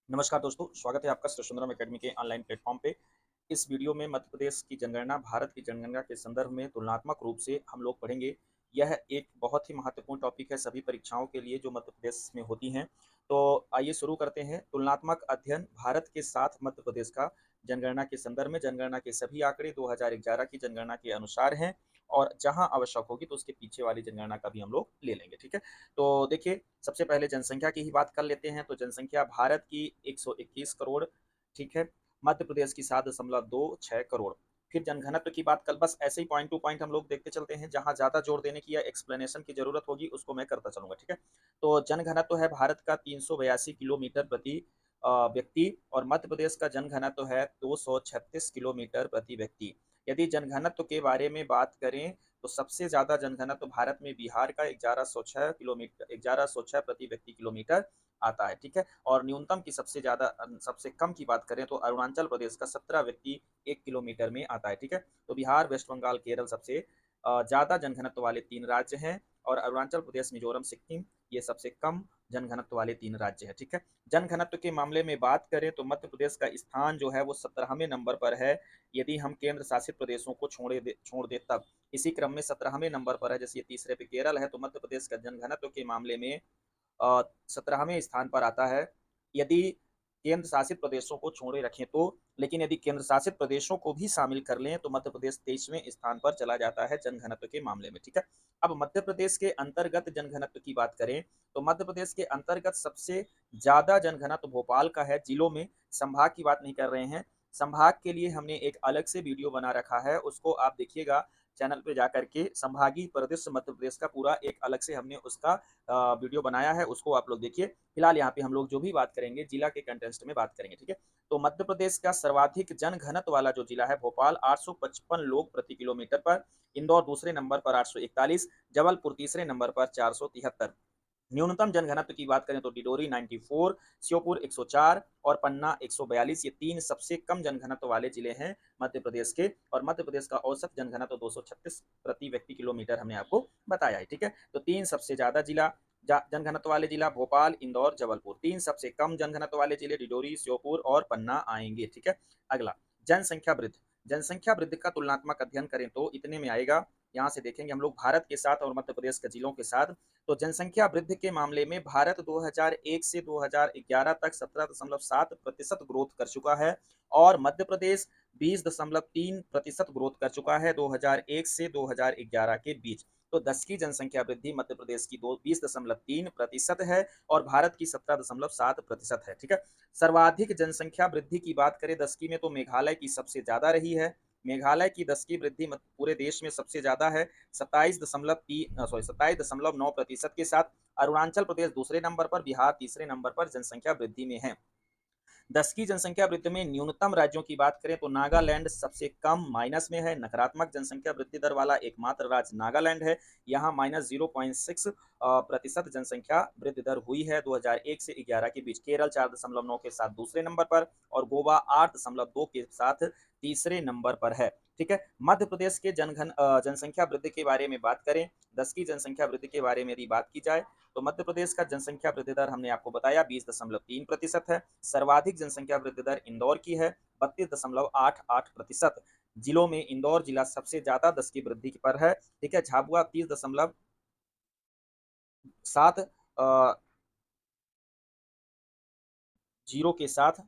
नमस्कार दोस्तों, स्वागत है आपका सुंदरम एकेडमी के ऑनलाइन प्लेटफॉर्म पे। इस वीडियो में मध्य प्रदेश की जनगणना भारत की जनगणना के संदर्भ में तुलनात्मक रूप से हम लोग पढ़ेंगे। यह एक बहुत ही महत्वपूर्ण टॉपिक है सभी परीक्षाओं के लिए जो मध्य प्रदेश में होती हैं। तो आइए शुरू करते हैं। तुलनात्मक अध्ययन भारत के साथ मध्य प्रदेश का जनगणना के संदर्भ में जनगणना के सभी आंकड़े 2011 की जनगणना के अनुसार हैं, और जहां आवश्यक होगी तो उसके पीछे वाली जनगणना का भी हम लोग ले लेंगे। ठीक है, तो देखिए, सबसे पहले जनसंख्या की ही बात कर लेते हैं। तो जनसंख्या भारत की 121 करोड़, ठीक है। मध्य प्रदेश की 7.26 करोड़। फिर जनघनत्व की बात, कल बस ऐसे ही पॉइंट टू पॉइंट हम लोग देखते चलते हैं, जहां ज्यादा जोर देने की या एक्सप्लेनेशन की जरूरत होगी उसको मैं करता चलूंगा। ठीक है, तो जनघनत्व है भारत का 382 किलोमीटर प्रति व्यक्ति, और मध्य प्रदेश का जनघनत्व है 236 किलोमीटर प्रति व्यक्ति। यदि जनघनत्व के बारे में बात करें तो सबसे ज्यादा जनघनत्व भारत में बिहार का 1106 किलोमीटर, 1106 प्रति व्यक्ति किलोमीटर आता है। ठीक है, और न्यूनतम की सबसे कम की बात करें तो अरुणाचल प्रदेश का 17 व्यक्ति 1 किलोमीटर में आता है। ठीक है, तो बिहार, वेस्ट बंगाल, केरल सबसे ज्यादा जनघनत्व वाले तीन राज्य हैं, और अरुणाचल प्रदेश, मिजोरम, सिक्किम ये सबसे कम जनघनत्व वाले तीन राज्य हैं। ठीक है, जनघनत्व के मामले में बात करें तो मध्य प्रदेश का स्थान जो है वो 17वें नंबर पर है। यदि हम केंद्र शासित प्रदेशों को छोड़ दे तब इसी क्रम में 17वें नंबर पर है। जैसे तीसरे पे केरल है, तो मध्य प्रदेश का जनघनत्व के मामले में 17वें स्थान पर आता है यदि केंद्र शासित प्रदेशों को छोड़े रखें तो। लेकिन यदि केंद्र शासित प्रदेशों को भी शामिल कर लें तो मध्य प्रदेश 23वें स्थान पर चला जाता है जनघनत्व के मामले में। ठीक है, अब मध्य प्रदेश के अंतर्गत जनघनत्व की बात करें तो मध्य प्रदेश के अंतर्गत सबसे ज्यादा जनघनत्व भोपाल का है। जिलों में संभाग की बात नहीं कर रहे हैं। संभाग के लिए हमने एक अलग से वीडियो बना रखा है, उसको आप देखिएगा चैनल पे जाकर के। संभागीय परिदृश्य मध्य प्रदेश का पूरा एक अलग से हमने उसका वीडियो बनाया है, उसको आप लोग देखिए। फिलहाल यहाँ पे हम लोग जो भी बात करेंगे जिला के कंटेंस्ट में बात करेंगे। ठीक है, तो मध्य प्रदेश का सर्वाधिक जनघनत्व वाला जो जिला है भोपाल, 855 लोग प्रति किलोमीटर पर। इंदौर दूसरे नंबर पर 841, जबलपुर तीसरे नंबर पर 473। न्यूनतम जनघनत्व की बात करें तो डिडोरी 94, श्योपुर 104 और पन्ना 142, ये तीन सबसे कम जनघनत्व वाले जिले हैं मध्य प्रदेश के। और मध्य प्रदेश का औसत जनघनत्व 236 प्रति व्यक्ति किलोमीटर हमने आपको बताया है। ठीक है, तो तीन सबसे ज्यादा जिला जनघनत्व वाले जिला भोपाल, इंदौर, जबलपुर। तीन सबसे कम जनघनत्व वाले जिले डिडोरी, श्योपुर और पन्ना आएंगे। ठीक है, अगला जनसंख्या वृद्धि। जनसंख्या वृद्धि का तुलनात्मक अध्ययन करें तो इतने में आएगा। यहाँ से देखेंगे हम लोग भारत के साथ और मध्य प्रदेश के जिलों के साथ। तो जनसंख्या वृद्धि के मामले में भारत 2001 से 2011 तक 17.7% ग्रोथ कर चुका है, और मध्य प्रदेश 20.3% ग्रोथ कर चुका है 2001 से 2011 के बीच। तो 10 की जनसंख्या वृद्धि मध्य प्रदेश की 20.3% है, और भारत की 17.7% है। ठीक है, सर्वाधिक जनसंख्या वृद्धि की बात करें 10 की में तो मेघालय की सबसे ज्यादा रही है। मेघालय की 10 की वृद्धि पूरे देश में सबसे ज्यादा है, 27.9% के साथ। अरुणाचल प्रदेश दूसरे नंबर पर, बिहार तीसरे नंबर पर जनसंख्या वृद्धि में है। 10 की जनसंख्या वृद्धि में न्यूनतम राज्यों की बात करें तो नागालैंड सबसे कम, माइनस में है। नकारात्मक जनसंख्या वृद्धि दर वाला एकमात्र राज्य नागालैंड है, यहाँ -0.6% जनसंख्या वृद्धि दर हुई है 2001 से 11 के बीच। केरल 4.9 के साथ दूसरे नंबर पर, और गोवा 8.2 के साथ तीसरे नंबर पर है। ठीक है, मध्य प्रदेश के जनसंख्या वृद्धि के बारे में बात करें, 10 की जनसंख्या वृद्धि के बारे में यदि बात की जाए तो मध्य प्रदेश का जनसंख्या वृद्धि दर हमने आपको बताया 20.3% है। सर्वाधिक जनसंख्या वृद्धि दर इंदौर की है, 32.88%। जिलों में इंदौर जिला सबसे ज्यादा 10 की वृद्धि पर है। ठीक है, झाबुआ 30.7 जीरो के साथ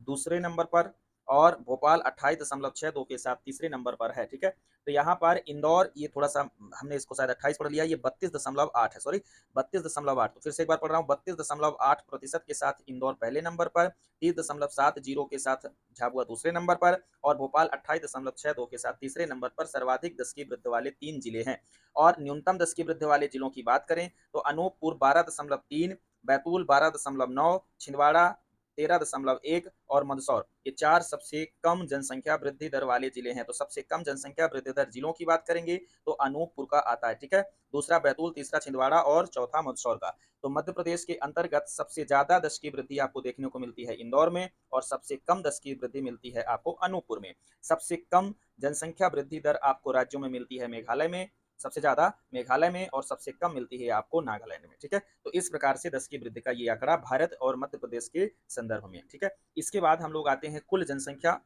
दूसरे नंबर पर, और भोपाल 28.62 के साथ तीसरे नंबर पर है। ठीक है, तो यहाँ पर इंदौर, ये थोड़ा सा हमने इसको शायद 28 पढ़ लिया, ये 32.8 है, सॉरी 32.8। तो फिर से एक बार पढ़ रहा हूँ, 32.8% के साथ इंदौर पहले नंबर पर, 30.70 के साथ झाबुआ दूसरे नंबर पर, और भोपाल 28.62 के साथ तीसरे नंबर पर सर्वाधिक 10 की वृद्धि वाले तीन जिले हैं। और न्यूनतम 10 की वृद्धि वाले जिलों की बात करें तो अनूपपुर 12.3, बैतूल 12.9, छिंदवाड़ा 13.1 और मंदसौर, ये चार सबसे कम जनसंख्या वृद्धि दर वाले जिले हैं। तो सबसे कम जनसंख्या वृद्धि दर जिलों की बात करेंगे तो अनूपपुर का आता है। ठीक है, दूसरा बैतूल, तीसरा छिंदवाड़ा और चौथा मंदसौर का। तो मध्य प्रदेश के अंतर्गत सबसे ज्यादा 10 की वृद्धि आपको देखने को मिलती है इंदौर में, और सबसे कम 10 की वृद्धि मिलती है आपको अनूपपुर में। सबसे कम जनसंख्या वृद्धि दर आपको राज्यों में मिलती है मेघालय में, सबसे ज़्यादा मेघालय में और सबसे कम मिलती है आपको नागालैंड में, ठीक है। तो इस प्रकार से 10 की वृद्धि का ये आंकड़ा भारत और मध्य प्रदेश के संदर्भ में, ठीक है। इसके बाद हम लोग आते हैं कुल जनसंख्या,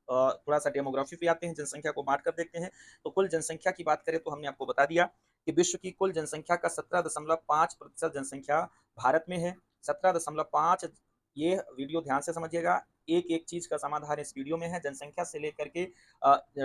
थोड़ा सा डेमोग्राफी पे आते हैं, जनसंख्या को बांट कर देखते हैं। तो कुल जनसंख्या की बात करें तो हमने आपको बता दिया कि विश्व की कुल जनसंख्या का 17.5% जनसंख्या भारत में है। 17.5, ये वीडियो ध्यान से समझिएगा, एक एक चीज का समाधान इस वीडियो में है, जनसंख्या से लेकर के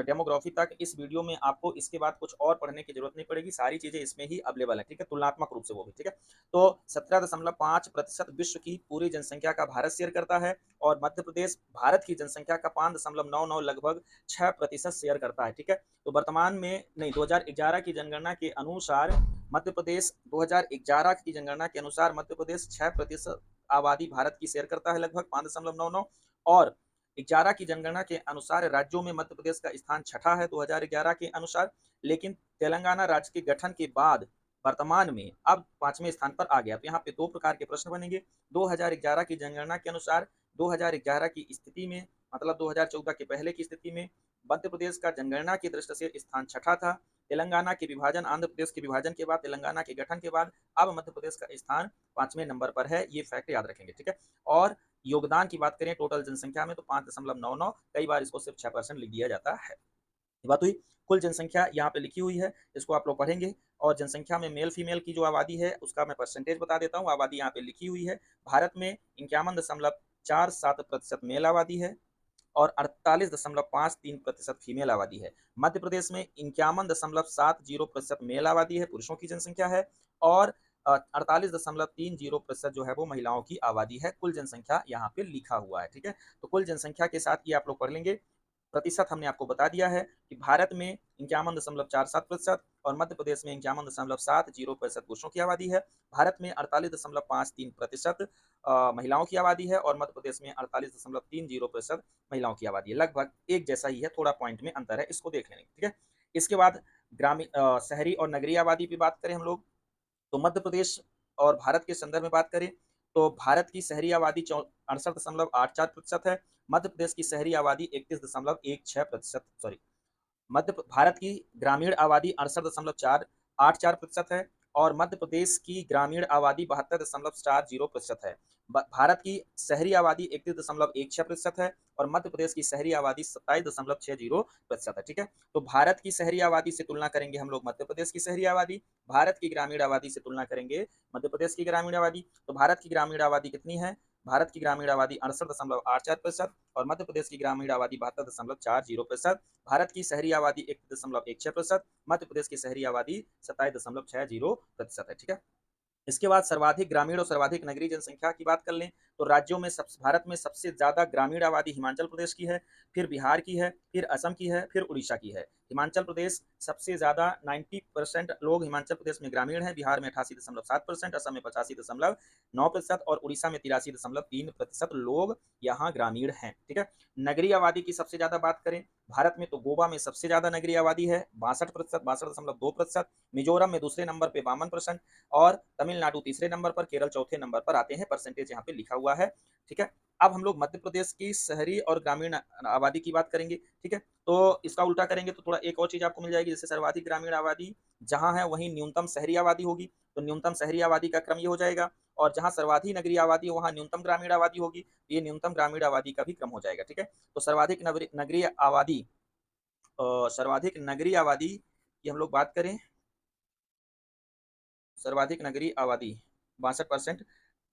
डेमोग्राफी तक इस वीडियो में आपको इसके बाद कुछ और पढ़ने की जरूरत नहीं पड़ेगी, सारी चीजें इसमें ही अवेलेबल है, ठीक है, तुलनात्मक रूप से वो भी, ठीक है। तो 17.5% विश्व की पूरी जनसंख्या का भारत शेयर करता है, और मध्य प्रदेश भारत की जनसंख्या का 5.99 लगभग 6% शेयर करता है, ठीक है। तो वर्तमान में नहीं, 2011 की जनगणना के अनुसार मध्य प्रदेश 2011 की जनगणना के अनुसार मध्य प्रदेश 6% आबादी भारत की शेयर करता है, लगभग 5.99। और 11 की जनगणना के अनुसार राज्यों में मध्य प्रदेश का स्थान छठा है 2011 के अनुसार, लेकिन तेलंगाना राज्य के गठन के बाद वर्तमान में अब 5वें स्थान पर आ गया। तो यहाँ पे दो प्रकार के प्रश्न बनेंगे। 2011 की जनगणना के अनुसार 2011 की स्थिति में, मतलब 2014 के पहले की स्थिति में मध्य प्रदेश का जनगणना की दृष्टि से स्थान छठा था। तेलंगाना के विभाजन, आंध्र प्रदेश के विभाजन के बाद, तेलंगाना के गठन के बाद अब मध्य प्रदेश का स्थान 5वें नंबर पर है, ये फैक्ट याद रखेंगे, ठीक है। और योगदान की बात करें टोटल जनसंख्या में तो 5.99, कई बार इसको सिर्फ 6% लिख दिया जाता है। ये बात हुई। कुल जनसंख्या यहाँ पे लिखी हुई है, इसको आप लोग पढ़ेंगे। और जनसंख्या में मेल फीमेल की जो आबादी है उसका मैं परसेंटेज बता देता हूँ, आबादी यहाँ पे लिखी हुई है। भारत में 51.47% मेल आबादी है और 48.53% फीमेल आबादी है। मध्य प्रदेश में 51.70% मेल आबादी है, पुरुषों की जनसंख्या है, और 48.30% जो है वो महिलाओं की आबादी है। कुल जनसंख्या यहाँ पे लिखा हुआ है, ठीक है। तो कुल जनसंख्या के साथ ये आप लोग पढ़ लेंगे। प्रतिशत हमने आपको बता दिया है कि भारत में 51.47% और मध्य प्रदेश में 51.70% पुरुषों की आबादी है। भारत में 48.53% महिलाओं की आबादी है और मध्य प्रदेश में 48.30% महिलाओं की आबादी है। लगभग एक जैसा ही है, थोड़ा पॉइंट में अंतर है, इसको देख लेंगे, ठीक है। इसके बाद ग्रामीण, शहरी और नगरीय आबादी की बात करें हम लोग, तो मध्य प्रदेश और भारत के संदर्भ में बात करें तो भारत की शहरी आबादी 68.84% है। मध्य प्रदेश की शहरी आबादी 31.16%, सॉरी, भारत की ग्रामीण आबादी 68.484% है और मध्य प्रदेश की ग्रामीण आबादी 72.40% है। भारत की शहरी आबादी 31.16% है और मध्य प्रदेश की शहरी आबादी 27.60% है, ठीक है। तो भारत की शहरी आबादी से तुलना करेंगे हम लोग मध्य प्रदेश की शहरी आबादी, भारत की ग्रामीण आबादी से तुलना करेंगे मध्य प्रदेश की ग्रामीण आबादी। तो भारत की ग्रामीण आबादी कितनी है? भारत की ग्रामीण आबादी 68.84% और मध्य प्रदेश की ग्रामीण आबादी 72.40%। भारत की शहरी आबादी 1.16%, मध्य प्रदेश की शहरी आबादी 27.60% है, ठीक है। इसके बाद सर्वाधिक ग्रामीण और सर्वाधिक नगरीय जनसंख्या की बात कर लें तो राज्यों में भारत में सबसे ज्यादा ग्रामीण आबादी हिमाचल प्रदेश की है, फिर बिहार की है, फिर असम की है, फिर उड़ीसा की है। हिमाचल प्रदेश सबसे ज्यादा 90% लोग हिमाचल प्रदेश में ग्रामीण है, बिहार में 88.7%, असम में 85.9% और उड़ीसा में 83.3% लोग यहाँ ग्रामीण हैं, ठीक है। नगरीय आबादी की सबसे ज्यादा बात करें भारत में तो गोवा में सबसे ज्यादा नगरीय आबादी है 62%, 62.2%, मिजोरम में दूसरे नंबर पे 52% और तमिलनाडु तीसरे नंबर पर, केरल चौथे नंबर पर आते हैं। परसेंटेज यहाँ पे लिखा हुआ है, ठीक है। अब हम लोग मध्य प्रदेश की शहरी और ग्रामीण आबादी की बात करेंगे, ठीक है। तो इसका उल्टा करेंगे तो थोड़ा एक और चीज आपको मिल जाएगी, जैसे सर्वाधिक ग्रामीण आबादी जहां है वहीं न्यूनतम शहरी आबादी होगी, तो न्यूनतम शहरी आबादी का क्रम ये हो जाएगा, और जहां सर्वाधिक नगरीय आबादी वहां न्यूनतम ग्रामीण आबादी होगी, ये न्यूनतम ग्रामीण आबादी का भी क्रम हो जाएगा, ठीक है। तो सर्वाधिक नगरीय आबादी, सर्वाधिक नगरीय आबादी की हम लोग बात करें, सर्वाधिक नगरीय आबादी 62%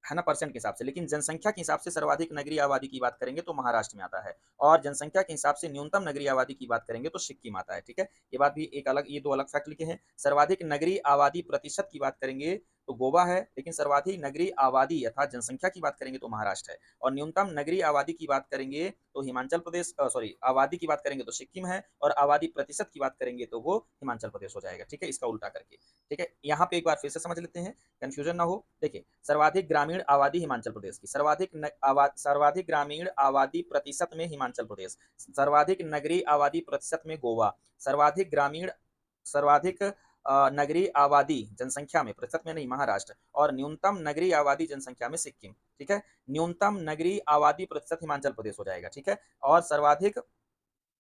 है ना, परसेंट के हिसाब से, लेकिन जनसंख्या के हिसाब से सर्वाधिक नगरीय आबादी की बात करेंगे तो महाराष्ट्र में आता है, और जनसंख्या के हिसाब से न्यूनतम नगरीय आबादी की बात करेंगे तो सिक्किम आता है, ठीक है। ये बात भी एक अलग, ये दो अलग फैक्ट लिखे हैं। सर्वाधिक नगरीय आबादी प्रतिशत की बात करेंगे तो गोवा है, लेकिन सर्वाधिक नगरीय आबादी अर्थात जनसंख्या की बात करेंगे तो महाराष्ट्र है, और न्यूनतम नगरीय आबादी की बात करेंगे तो हिमाचल प्रदेश, सॉरी, आबादी की बात करेंगे तो सिक्किम है, और आबादी प्रतिशत की बात करेंगे तो वो हिमाचल प्रदेश हो जाएगा, ठीक है, इसका उल्टा करके, ठीक है। यहाँ पे एक बार फिर से समझ लेते हैं, कंफ्यूजन ना हो। देखिए, सर्वाधिक ग्रामीण आबादी हिमाचल प्रदेश की, सर्वाधिक ग्रामीण आबादी प्रतिशत में हिमाचल प्रदेश, सर्वाधिक नगरीय आबादी प्रतिशत में गोवा, सर्वाधिक नगरीय आबादी जनसंख्या में, प्रतिशत में नहीं, महाराष्ट्र, और न्यूनतम नगरीय आबादी जनसंख्या में सिक्किम, ठीक है। न्यूनतम नगरीय आबादी प्रतिशत हिमाचल प्रदेश हो जाएगा, ठीक है। और सर्वाधिक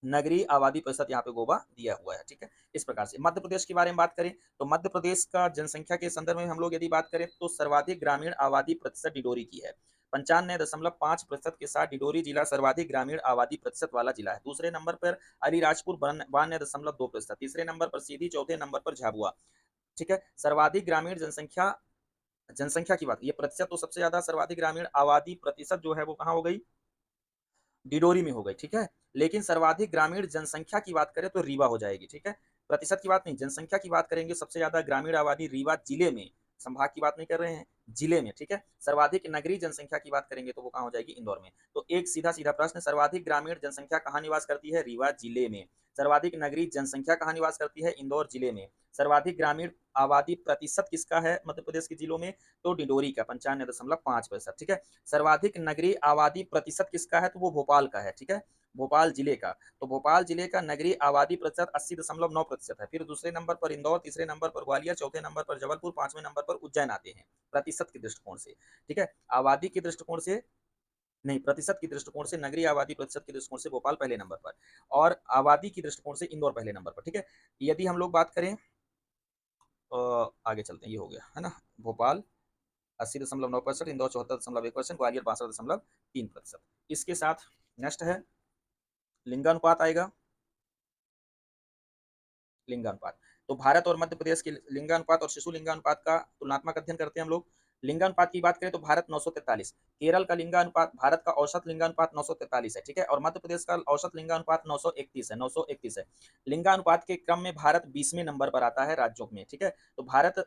नगरीय आबादी प्रतिशत यहाँ पे गोवा दिया हुआ है, ठीक है। इस प्रकार से मध्य प्रदेश के बारे में बात करें तो मध्य प्रदेश का जनसंख्या के संदर्भ में हम लोग यदि बात करें तो सर्वाधिक ग्रामीण आबादी प्रतिशत डिडोरी की है। 95.5% के साथ डिडोरी जिला सर्वाधिक ग्रामीण आबादी प्रतिशत वाला जिला है। दूसरे नंबर पर अलीराजपुर 92.2%, तीसरे नंबर पर सीधी, चौथे नंबर पर झाबुआ, ठीक है। सर्वाधिक ग्रामीण जनसंख्या, जनसंख्या की बात, ये प्रतिशत तो सबसे ज्यादा सर्वाधिक ग्रामीण आबादी प्रतिशत जो है वो कहाँ हो गई, डिडोरी में हो गई, ठीक है। लेकिन सर्वाधिक ग्रामीण जनसंख्या की बात करें तो रीवा हो जाएगी, ठीक है। प्रतिशत की बात नहीं, जनसंख्या की बात करेंगे, सबसे ज्यादा ग्रामीण आबादी रीवा जिले में, संभाग की बात नहीं कर रहे हैं, जिले में, ठीक है। सर्वाधिक नगरीय जनसंख्या की बात करेंगे तो वो कहाँ हो जाएगी, इंदौर में। तो एक सीधा सीधा प्रश्न, सर्वाधिक ग्रामीण जनसंख्या कहाँ निवास करती है, रीवा जिले में। सर्वाधिक नगरीय जनसंख्या कहाँ निवास करती है, इंदौर जिले में। सर्वाधिक ग्रामीण आबादी प्रतिशत किसका है मध्य प्रदेश के जिलों में, तो डिडोरी का 95.5%, ठीक है। सर्वाधिक नगरीय आबादी प्रतिशत किसका है, तो वो भोपाल का है, ठीक है, भोपाल जिले का। तो भोपाल जिले का नगरीय आबादी प्रतिशत 80.9% है। फिर दूसरे नंबर पर इंदौर, तीसरे नंबर पर ग्वालियर, चौथे नंबर पर जबलपुर, पांचवें नंबर पर उज्जैन आते हैं प्रतिशत के दृष्टिकोण से, ठीक है। आबादी के दृष्टिकोण से नहीं, प्रतिशत की दृष्टिकोण से, नगरीय आबादी प्रतिशत के दृष्टिकोण से भोपाल पहले नंबर पर, और आबादी की दृष्टिकोण से इंदौर पहले नंबर पर, ठीक है। यदि हम लोग बात करें आगे चलते हैं, ये हो गया है ना, भोपाल 80.9%, इंदौर 74.1%, ग्वालियर 62.3%। इसके साथ नेक्स्ट है लिंगानुपात आएगा, लिंगानुपात। तो भारत और मध्य प्रदेश के लिंगानुपात और शिशु लिंगानुपात का तुलनात्मक अध्ययन करते हैं हम लोग। लिंगानुपात की बात करें तो भारत 943, केरल का लिंगानुपात, भारत का औसत लिंगानुपात 943 है, ठीक है, और मध्य प्रदेश का औसत लिंगानुपात 931 है, 931 है। लिंगानुपात के क्रम में भारत 20वें नंबर पर आता है राज्यों में, ठीक है। तो भारत,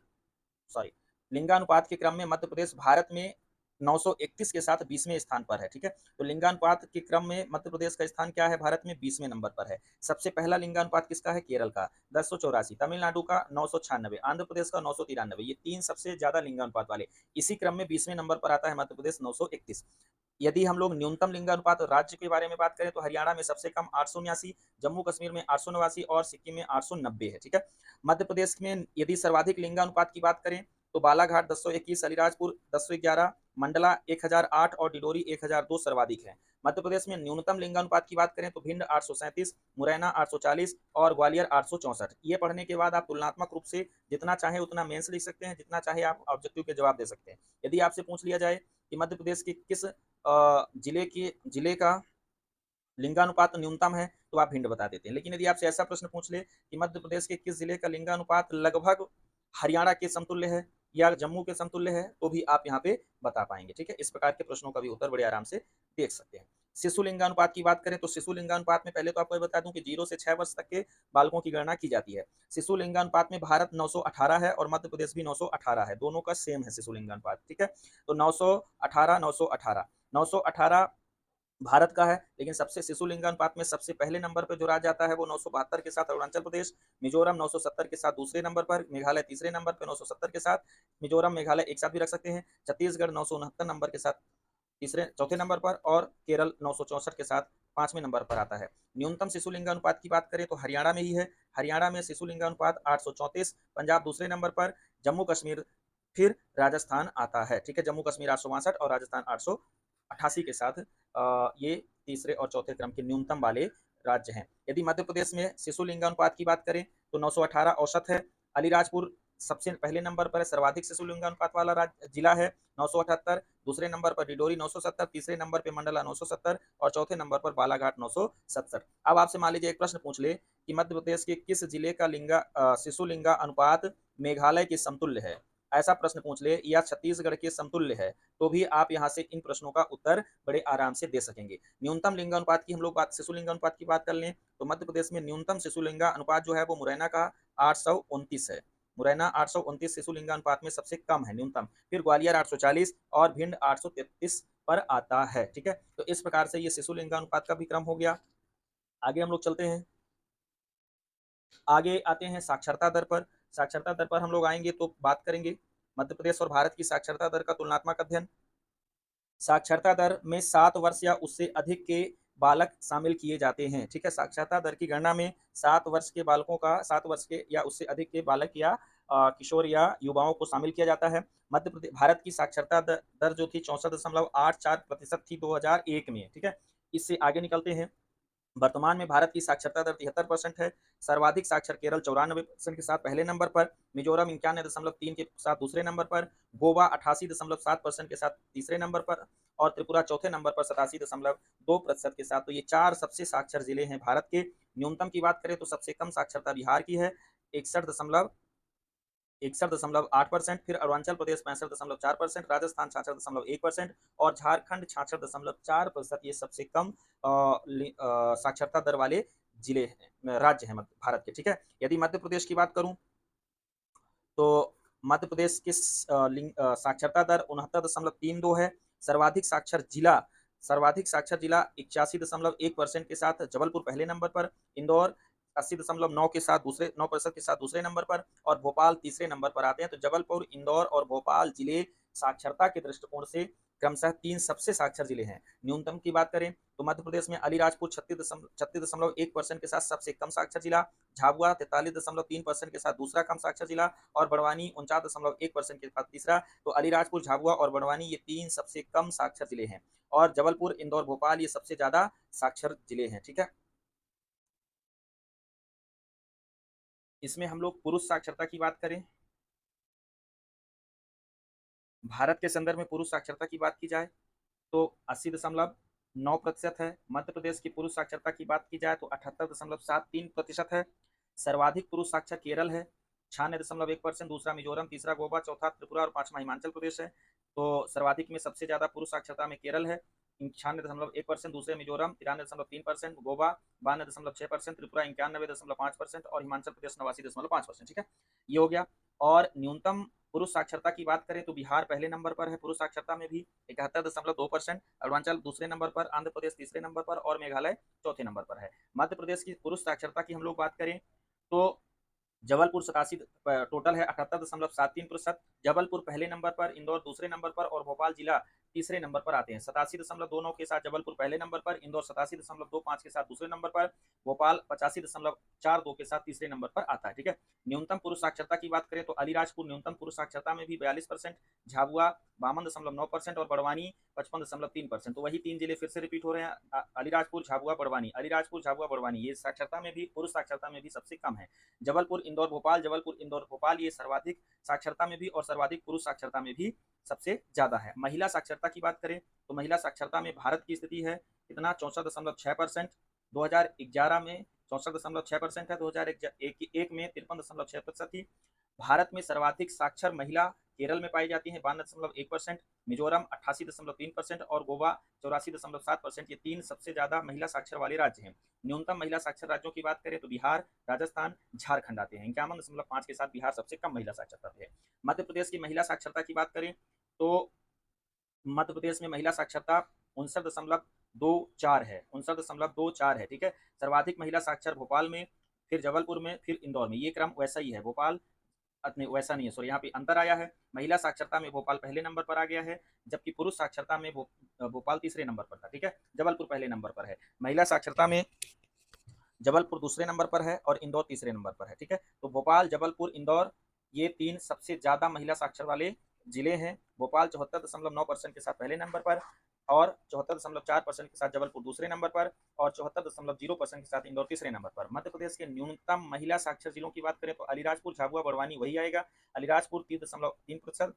सॉरी, लिंगानुपात के क्रम में मध्य प्रदेश भारत में 931 के साथ 20वें स्थान पर है, ठीक है। तो लिंगानुपात के क्रम में मध्य प्रदेश का स्थान क्या है, भारत में 20वें नंबर पर है। सबसे पहला लिंगानुपात किसका है, केरल का 1084, तमिलनाडु का 996, आंध्र प्रदेश का 993, ये तीन सबसे ज्यादा लिंगानुपात वाले। इसी क्रम में 20वें नंबर पर आता है मध्य प्रदेश 931। यदि हम लोग न्यूनतम लिंगानुपात राज्य के बारे में बात करें तो हरियाणा में सबसे कम 879, जम्मू कश्मीर में 889 और सिक्किम में 890 है, ठीक है। मध्य प्रदेश में यदि सर्वाधिक लिंगानुपात की बात करें तो बालाघाट 1021, अलीराजपुर 1011, मंडला 1008 और डिडोरी 1002 सर्वाधिक है। मध्य प्रदेश में न्यूनतम लिंगानुपात की बात करें तो भिंड 837, मुरैना 840 और ग्वालियर 864। ये पढ़ने के बाद आप तुलनात्मक रूप से जितना चाहे उतना मेंस लिख सकते हैं, जितना चाहे आप ऑब्जेक्टिव के जवाब दे सकते हैं। यदि आपसे पूछ लिया जाए कि मध्य प्रदेश के किस जिले का लिंगानुपात न्यूनतम है तो आप भिंड बता देते हैं। लेकिन यदि आपसे ऐसा प्रश्न पूछ ले कि मध्य प्रदेश के किस जिले का लिंगानुपात लगभग हरियाणा के समतुल्य है या जम्मू के समतुल्य है तो भी आप यहाँ पे बता पाएंगे, ठीक है। इस प्रकार के प्रश्नों का भी उत्तर बड़े आराम से देख सकते हैं। शिशु लिंगानुपात की बात करें तो शिशु लिंगानुपात में पहले तो आपको बता दूं कि 0 से 6 वर्ष तक के बालकों की गणना की जाती है। शिशु लिंगानुपात में भारत 918 है और मध्य प्रदेश भी 918 है, दोनों का सेम है शिशु लिंगानुपात, ठीक है। तो 918 918 918 भारत का है। लेकिन सबसे शिशु लिंगानुपात में सबसे पहले नंबर पर जो राज्य आता है वो 972 के साथ अरुणाचल प्रदेश, मिजोरम 970 के साथ दूसरे नंबर पर, मेघालय तीसरे नंबर पर 970 के साथ, मिजोरम मेघालय एक साथ भी रख सकते हैं, छत्तीसगढ़ 969 नंबर के साथ तीसरे चौथे नंबर पर, और केरल 964 के साथ पांचवें नंबर पर आता है। न्यूनतम शिशु लिंगानुपात की बात करें तो हरियाणा में ही है, हरियाणा में शिशु लिंगानुपात 834, पंजाब दूसरे नंबर पर, जम्मू कश्मीर, फिर राजस्थान आता है, ठीक है। जम्मू कश्मीर 862 और राजस्थान 888 के साथ ये तीसरे और चौथे क्रम के न्यूनतम वाले राज्य हैं। यदि मध्य प्रदेश में शिशु लिंगानुपात की बात करें तो 918 औसत है। अलीराजपुर सबसे पहले नंबर पर है, सर्वाधिक शिशु लिंगानुपात वाला राज्य जिला है 978, दूसरे नंबर पर डिडोरी 970, तीसरे नंबर पर मंडला 970 और चौथे नंबर पर बालाघाट 970। अब आपसे मान लीजिए एक प्रश्न पूछ ले कि मध्य प्रदेश के किस जिले का शिशु लिंगा अनुपात मेघालय के समतुल्य है, ऐसा प्रश्न पूछ ले, या छत्तीसगढ़ के समतुल्य है, तो भी आप यहाँ से इन प्रश्नों का उत्तर बड़े आराम से दे सकेंगे। न्यूनतम लिंगानुपात की हम लोग बात, शिशु लिंगानुपात की बात कर लें तो मध्य प्रदेश में न्यूनतम शिशु लिंगानुपात जो है वो मुरैना का 829 है, मुरैना 829 शिशु लिंगानुपात में सबसे कम है न्यूनतम। फिर ग्वालियर 840 और भिंड 833 पर आता है, ठीक है। तो इस प्रकार से ये शिशु लिंगानुपात का भी क्रम हो गया। आगे हम लोग चलते हैं, आगे आते हैं साक्षरता दर पर। साक्षरता दर पर हम लोग आएंगे तो बात करेंगे मध्य प्रदेश और भारत की साक्षरता दर का तुलनात्मक अध्ययन। साक्षरता दर में 7 वर्ष या उससे अधिक के बालक शामिल किए जाते हैं, ठीक है। साक्षरता दर की गणना में 7 वर्ष के बालकों का, 7 वर्ष के या उससे अधिक के बालक या किशोर या युवाओं को शामिल किया जाता है। मध्य प्रदेश, भारत की साक्षरता दर जो थी 64.84% थी 2001 में, ठीक है। इससे आगे निकलते हैं, वर्तमान में भारत की साक्षरता दर 73% है। सर्वाधिक साक्षर केरल 94% के साथ पहले नंबर पर, मिजोरम 91.3 के साथ दूसरे नंबर पर, गोवा 88.7% के साथ तीसरे नंबर पर और त्रिपुरा चौथे नंबर पर 87.2% के साथ। तो ये चार सबसे साक्षर जिले हैं भारत के। न्यूनतम की बात करें तो सबसे कम साक्षरता बिहार की है, 61.8%। फिर अरुणाचल प्रदेश 65.4%, राजस्थान 66.1% और झारखंड 66.4%। ये सबसे कम साक्षरता दर वाले जिले हैं, राज्य हैं भारत के। ठीक है, यदि मध्य प्रदेश की बात करूं तो मध्य प्रदेश की साक्षरता दर 69.32 है। सर्वाधिक साक्षर जिला 81.1% के साथ जबलपुर पहले नंबर पर, इंदौर 80.9 के साथ दूसरे 9% के साथ दूसरे नंबर पर और भोपाल तीसरे नंबर पर आते हैं। तो जबलपुर, इंदौर और भोपाल जिले साक्षरता के दृष्टिकोण से क्रमशः तीन सबसे साक्षर जिले हैं। न्यूनतम की बात करें तो मध्य प्रदेश में अलीराजपुर 36.1% के साथ सबसे कम साक्षर जिला, झाबुआ 43.3% के साथ दूसरा कम साक्षर जिला और बड़वानी 49.1% के साथ तीसरा। तो अलीराजपुर, झाबुआ और बड़वानी ये तीन सबसे कम साक्षर जिले हैं और जबलपुर, इंदौर, भोपाल ये सबसे ज्यादा साक्षर जिले हैं। ठीक है, इसमें हम लोग पुरुष साक्षरता की बात करें, भारत के संदर्भ में पुरुष साक्षरता की बात की जाए तो 80.9% है। मध्य प्रदेश की पुरुष साक्षरता की बात की जाए तो 78.73% है। सर्वाधिक पुरुष साक्षर केरल है 96.1%, दूसरा मिजोरम, तीसरा गोवा, चौथा त्रिपुरा और पांचवा हिमाचल प्रदेश है। तो सर्वाधिक में सबसे ज्यादा पुरुष साक्षरता में केरल है 96.1%, दूसरे मिजोरम 93.3%, गोवा 92.6%, त्रिपुरा 91.5% और हिमाचल प्रदेश 89.5%। ठीक है, ये हो गया। और न्यूनतम पुरुष साक्षरता की बात करें तो बिहार पहले नंबर पर है पुरुष साक्षरता में भी 71.2%, अरुणाचल दूसरे नंबर पर, आंध्र प्रदेश तीसरे नंबर पर और मेघालय चौथे नंबर पर है। मध्य प्रदेश की पुरुष साक्षरता की हम लोग बात करें तो जबलपुर 87 टोटल है 78.73%, जबलपुर पहले नंबर पर, इंदौर दूसरे नंबर पर और भोपाल जिला तीसरे नंबर पर आते हैं। 87.29 के साथ जबलपुर पहले नंबर पर, इंदौर 87.25 के साथ दूसरे नंबर पर, भोपाल 85.42 के साथ तीसरे नंबर पर आता है। ठीक है, न्यूनतम पुरुष साक्षरता की बात करें तो अलीराजपुर न्यूनतम पुरुष साक्षरता में भी 42%, झाबुआ 52.9% और बड़वानी 55.3%। तो वही तीन जिले फिर से रिपीट हो रहे हैं, अलीराजपुर, झाबुआ, बड़वानी, अलीराजपुर, झाबुआ, बड़वानी ये साक्षरता में भी, पुरुष साक्षरता में भी सबसे कम है। जबलपुर, इंदौर, भोपाल, जबलपुर, इंदौर, भोपाल ये सर्वाधिक साक्षरता में भी और सर्वाधिक पुरुष साक्षरता में भी सबसे ज्यादा है। महिला साक्षरता की बात करें तो महिला साक्षरता में भारत की स्थिति है कितना 64.6%, 2011 में 64.6% है, 2001 में 53.6% थी। भारत में सर्वाधिक साक्षर महिला केरल में पाई जाती है 52.1%, मिजोरम 88.3% और गोवा 84.7%। ये तीन सबसे ज्यादा महिला साक्षर वाले राज्य हैं। न्यूनतम महिला साक्षर राज्यों की बात करें तो बिहार, राजस्थान, झारखंड आते हैं। 51.5 के साथ बिहार सबसे कम महिला साक्षरता पे है। मध्य प्रदेश की महिला साक्षरता की बात करें तो मध्य प्रदेश में महिला साक्षरता 59.24 है, 59.24 है। ठीक है, सर्वाधिक महिला साक्षर भोपाल में, फिर जबलपुर में, फिर इंदौर में, ये क्रम वैसा ही है। भोपाल वैसा नहीं है, सॉरी, यहाँ पे अंतर आया है। महिला साक्षरता में भोपाल पहले नंबर पर आ गया है, जबकि पुरुष साक्षरता में भोपाल तीसरे नंबर पर था। ठीक है, जबलपुर पहले नंबर पर है। महिला साक्षरता में जबलपुर दूसरे नंबर पर है और इंदौर तीसरे नंबर पर है। ठीक है, तो भोपाल, जबलपुर, इंदौर ये तीन सबसे ज्यादा महिला साक्षर वाले जिले हैं। भोपाल 74.9% के साथ पहले नंबर पर और 74.4% के साथ जबलपुर दूसरे नंबर पर और 74.0% के साथ इंदौर तीसरे नंबर पर। मध्य प्रदेश के न्यूनतम महिला साक्षर जिलों की बात करें तो अलीराजपुर, झाबुआ, बड़वानी वही आएगा। अलीराजपुर 3.3%,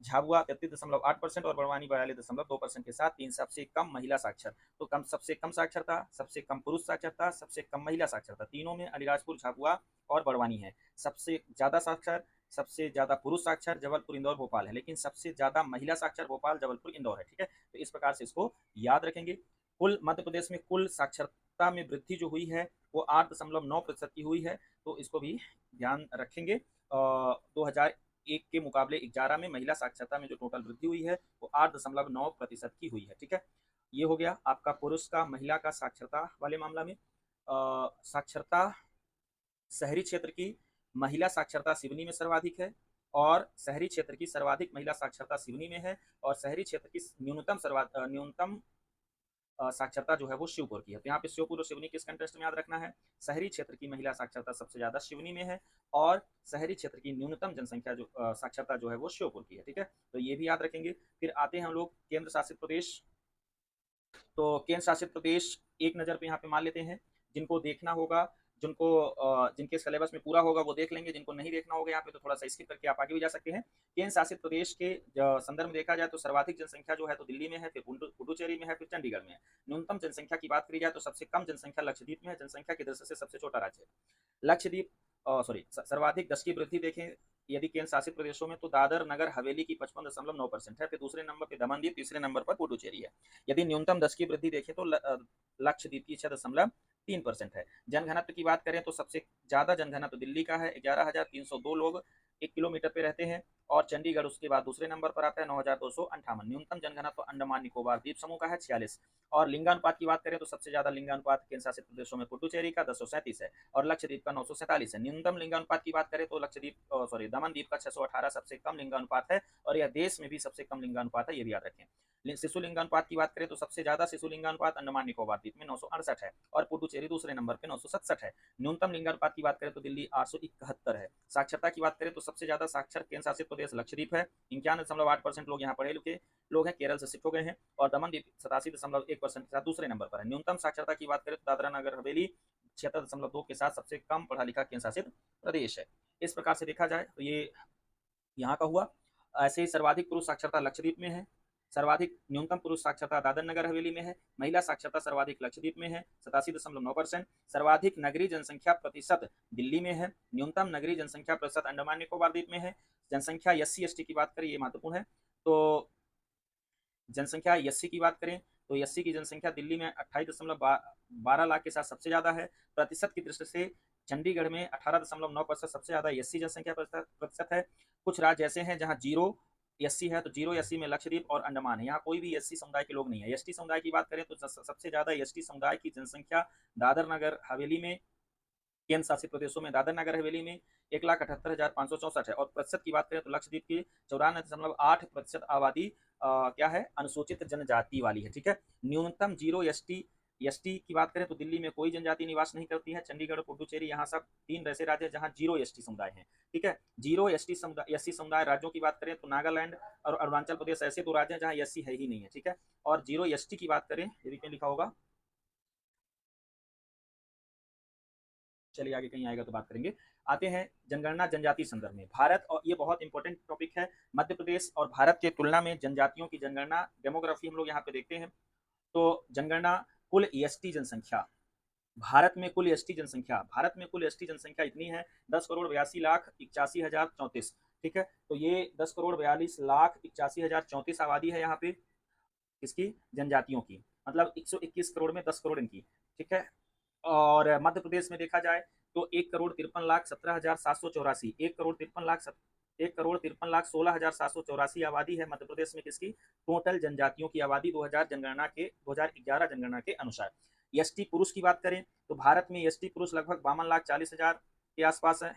झाबुआ 33.8% और बड़वानी 42.2% के साथ तीन सबसे कम महिला साक्षर। तो कम, सबसे कम साक्षरता, सबसे कम पुरुष साक्षरता, सबसे कम महिला साक्षरता, तीनों में अलीराजपुर, झाबुआ और बड़वानी है। सबसे ज्यादा साक्षर, सबसे ज्यादा पुरुष साक्षर जबलपुर, इंदौर, भोपाल है, लेकिन सबसे ज्यादा महिला साक्षर भोपाल, जबलपुर, इंदौर है। ठीक है, तो इस प्रकार से इसको याद रखेंगे। कुल मध्य प्रदेश में कुल साक्षरता में वृद्धि जो हुई है वो 8.9% की हुई है, तो इसको भी ध्यान रखेंगे। 2001 के मुकाबले 11 में महिला साक्षरता में जो टोटल वृद्धि हुई है वो 8.9% की हुई है। ठीक है, ये हो गया आपका पुरुष का महिला का साक्षरता वाले मामला में। साक्षरता शहरी क्षेत्र की महिला साक्षरता सिवनी में सर्वाधिक है और शहरी क्षेत्र की सर्वाधिक महिला साक्षरता सिवनी में है और शहरी क्षेत्र की न्यूनतम साक्षरता जो है वो शिवपुर की है। तो यहाँ पे शिवपुर और सिवनी किस कंटेस्ट में याद रखना है, शहरी क्षेत्र की महिला साक्षरता सबसे ज्यादा सिवनी में है और शहरी क्षेत्र की न्यूनतम जनसंख्या जो साक्षरता जो है वो शिवपुर की है। ठीक है, तो ये भी याद रखेंगे। फिर आते हैं हम लोग केंद्र शासित प्रदेश तो केंद्र शासित प्रदेश एक नज़र पे यहाँ पे मान लेते हैं, जिनको देखना होगा, जिनको जिनके सिलेबस में पूरा होगा वो देख लेंगे, जिनको नहीं देखना होगा यहाँ पे तो थोड़ा सा स्किप करके आप आगे भी जा सकते हैं। केंद्र शासित प्रदेश के संदर्भ में देखा जाए तो सर्वाधिक जनसंख्या जो है तो दिल्ली में है, फिर पुडुचेरी में है, फिर चंडीगढ़ में है। न्यूनतम जनसंख्या की बात करी जाए तो सबसे कम जनसंख्या लक्षद्वीप में है, जनसंख्या की दृष्टि से सबसे छोटा राज्य है लक्षद्वीप। सॉरी, सर्वाधिक 10 की वृद्धि देखें यदि केंद्र शासित प्रदेशों में तो दादर नगर हवेली की 55.9% है, फिर दूसरे नंबर पर दमनदीप, तीसरे नंबर पर पुडुचेरी है। यदि न्यूनतम 10 की वृद्धि देखें तो लक्षद्वीप की 6.3% है। जनघनत्व की बात करें तो सबसे ज्यादा जनघनत्व दिल्ली का है, 11,302 लोग 1 किलोमीटर पे रहते हैं, और चंडीगढ़ उसके बाद दूसरे नंबर पर आता है, 9,258। न्यूनतम जनघनत्व अंडमान निकोबार द्वीप समूह का है, 46। और लिंगानुपात की बात करें तो सबसे ज्यादा लिंगानुपात केंद्र शासित प्रदेशों में पुडुचेरी का 1037 है, और लक्षद्वीप का 947 है। न्यूनतम लिंगानुपात की बात करें तो लक्षद्वीप सॉरी दमन द्वीप का 618 सबसे कम लिंगानुपात है, और यह देश में भी सबसे कम लिंगानुपात है, ये भी याद रखें। शिशु लिंगानुपात की बात करें तो सबसे ज्यादा शिशु लिंगानुपात अंडमान निकोबार द्वीप में 968 है, और पुडुचेरी दूसरे नंबर पे 967 है। न्यूनतम लिंगानुपात की बात करें तो दिल्ली 871 है। साक्षरता की बात करें तो सबसे ज्यादा साक्षर केंद्र शासित प्रदेश लक्षद्वीप है, 91.8% लोग यहाँ पढ़े लिखे लोग हैं, केरल से शिफ्ट हो गए हैं, और दमन द्वीप 87.1% के साथ दूसरे नंबर पर है। न्यूनतम साक्षरता की बात करें तो दादरा नगर हवेली 76.2 के साथ सबसे कम पढ़ा लिखा केंद्र शासित प्रदेश है। इस प्रकार से देखा जाए तो ये यहाँ का हुआ। ऐसे ही सर्वाधिक पुरुष साक्षरता लक्षद्वीप में है, सर्वाधिक न्यूनतम पुरुष साक्षरता दादर नगर हवेली में है, महिला साक्षरता सर्वाधिक लक्षद्वीप में है 87.9%, सर्वाधिक नगरीय जनसंख्या प्रतिशत दिल्ली में है, न्यूनतम नगरीय जनसंख्या प्रतिशत अंडमान निकोबार द्वीप में है। जनसंख्या SC/ST की बात करें, ये महत्वपूर्ण है, तो जनसंख्या एससी की बात करें तो एससी की जनसंख्या दिल्ली में 28.12 लाख के साथ सबसे ज्यादा है। प्रतिशत की दृष्टि से चंडीगढ़ में 18.9% सबसे ज्यादा एससी जनसंख्या प्रतिशत है। कुछ राज्य ऐसे हैं जहां जीरो एससी है, तो जीरो एससी में लक्षद्वीप और अंडमान है, यहाँ कोई भी एससी समुदाय के लोग नहीं है। एसटी समुदाय की बात करें तो सबसे ज्यादा एसटी समुदाय की जनसंख्या दादर नगर हवेली में, केंद्र शासित प्रदेशों में दादर नगर हवेली में 1,78,564 है। और प्रतिशत की बात करें तो लक्षद्वीप की 94.8% आबादी क्या है, अनुसूचित जनजाति वाली है। ठीक है, न्यूनतम जीरो एसटी की बात करें तो दिल्ली में कोई जनजाति निवास नहीं करती है। चंडीगढ़, पुडुचेरी, यहाँ सब 3 ऐसे राज्य हैं जहाँ जीरो एसटी समुदाय है। ठीक है, जीरो एसटी समुदाय राज्यों की बात करें तो नागालैंड और अरुणाचल प्रदेश ऐसे 2 राज्य हैं जहाँ एससी है ही नहीं है। ठीक है, और जीरो एसटी की बात करें, ये भी लिखा होगा, चलिए आगे कहीं आएगा तो बात करेंगे। आते हैं जनगणना जनजाति संदर्भ में भारत, और ये बहुत इंपॉर्टेंट टॉपिक है। मध्य प्रदेश और भारत के तुलना में जनजातियों की जनगणना डेमोग्राफी हम लोग यहाँ पे देखते हैं। तो जनगणना कुल एसटी जनसंख्या, भारत में कुल एसटी जनसंख्या इतनी है 10,82,81,034। ठीक है, तो ये 10,42,81,034 आबादी है यहाँ पे किसकी, जनजातियों की, मतलब 121 करोड़ में 10 करोड़ इनकी। ठीक है, और मध्य प्रदेश में देखा जाए तो 1,53,17,784, 1,53,16,784 आबादी है मध्य प्रदेश में किसकी, टोटल जनजातियों की आबादी 2011 जनगणना के अनुसार। एसटी पुरुष की बात करें तो भारत में एसटी पुरुष लगभग 52,40,000 के आसपास है,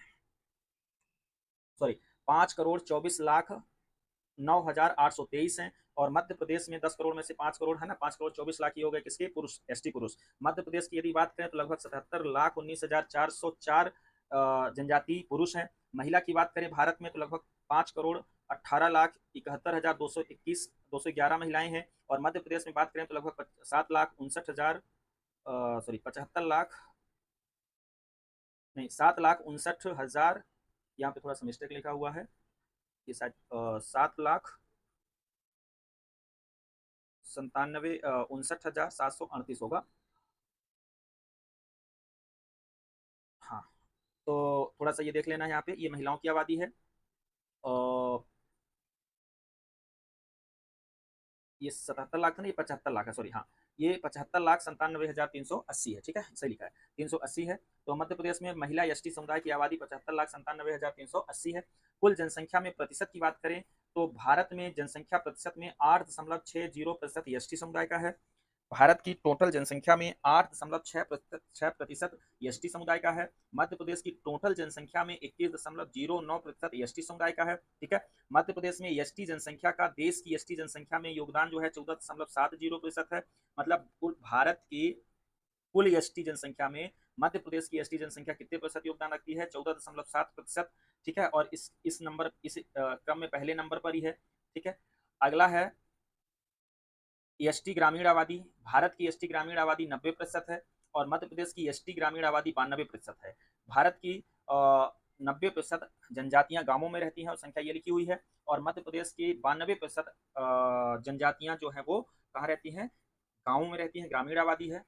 सॉरी 5,24,09,823 हैं। और मध्य प्रदेश में 10 करोड़ में से 5 करोड़ है ना, 5,24,00,000 ही हो गए किसके, पुरुष, एसटी पुरुष। मध्य प्रदेश की यदि बात करें तो लगभग 77,19,404 जनजाति पुरुष हैं। महिला की बात करें भारत में तो लगभग 5,18,71,211 महिलाएं हैं। और मध्य प्रदेश में बात करें तो लगभग 7,59,000 सॉरी 75 लाख नहीं 7,59,000, यहाँ पे थोड़ा सा मिस्टेक लिखा हुआ है, ये शायद 7,59,738 होगा। हाँ, तो थोड़ा सा ये देख लेना, यहाँ पे ये महिलाओं की आबादी है, और ये 77 लाख था ना, ये 75 लाख है, सॉरी हाँ, ये 75,97,380 है। ठीक है, सही लिखा है, 380 है। तो मध्य प्रदेश में महिला एसटी समुदाय की आबादी 75,97,380 है। कुल जनसंख्या में प्रतिशत की बात करें तो भारत में जनसंख्या प्रतिशत में 8.60% एसटी समुदाय का है। भारत की टोटल जनसंख्या में 8.6% एसटी समुदाय का है। मध्य प्रदेश की टोटल जनसंख्या में 21.09% एसटी समुदाय का है। ठीक है, मध्य प्रदेश में एसटी जनसंख्या का देश की एसटी जनसंख्या में योगदान जो है 14.70% है। मतलब कुल भारत की कुल एसटी जनसंख्या में मध्य प्रदेश की एसटी जनसंख्या कितने प्रतिशत योगदान रखती है, 14.7%। ठीक है, और इस नंबर इस क्रम में पहले नंबर पर ही है। ठीक है, अगला है एसटी ग्रामीण आबादी, भारत की एसटी ग्रामीण आबादी 90% है और मध्य प्रदेश की एसटी ग्रामीण आबादी 92% है। भारत की 90% जनजातियां गांवों में रहती हैं और संख्या ये लिखी हुई है, और मध्य प्रदेश की 92% जनजातियां जो है वो कहाँ रहती हैं, गांवों में रहती हैं, ग्रामीण आबादी है।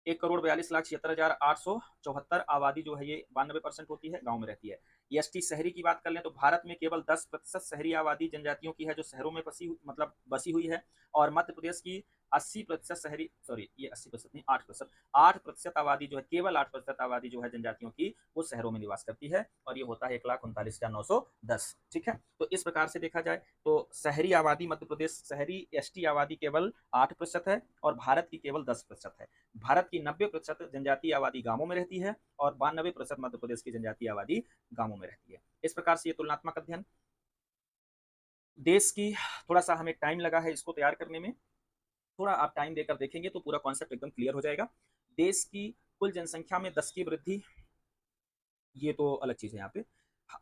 1,42,76,874 आबादी जो है ये 92% होती है, गांव में रहती है। एसटी शहरी की बात कर लें तो भारत में केवल 10% शहरी आबादी जनजातियों की है जो शहरों में बसी हुई है, और मध्य प्रदेश की 80% शहरी, सॉरी ये 80% नहीं, 8% आबादी जो है, केवल 8% आबादी जो है जनजातियों की वो शहरों में निवास करती है, और ये होता है 1,39,910। ठीक है, तो इस प्रकार से देखा जाए तो शहरी आबादी मध्य प्रदेश, शहरी एसटी आबादी केवल 8% है और भारत की केवल 10% है। भारत की 90% जनजातीय आबादी गांवों में रहती है और 92% मध्य प्रदेश की जनजातीय आबादी गांवों में रहती है। इस प्रकार से ये तुलनात्मक अध्ययन देश की, थोड़ा सा हमें टाइम लगा है इसको तैयार करने में, थोड़ा आप टाइम देकर देखेंगे तो पूरा कॉन्सेप्ट एकदम क्लियर हो जाएगा। देश की कुल जनसंख्या में 10 की वृद्धि, ये तो अलग चीज है यहाँ पे,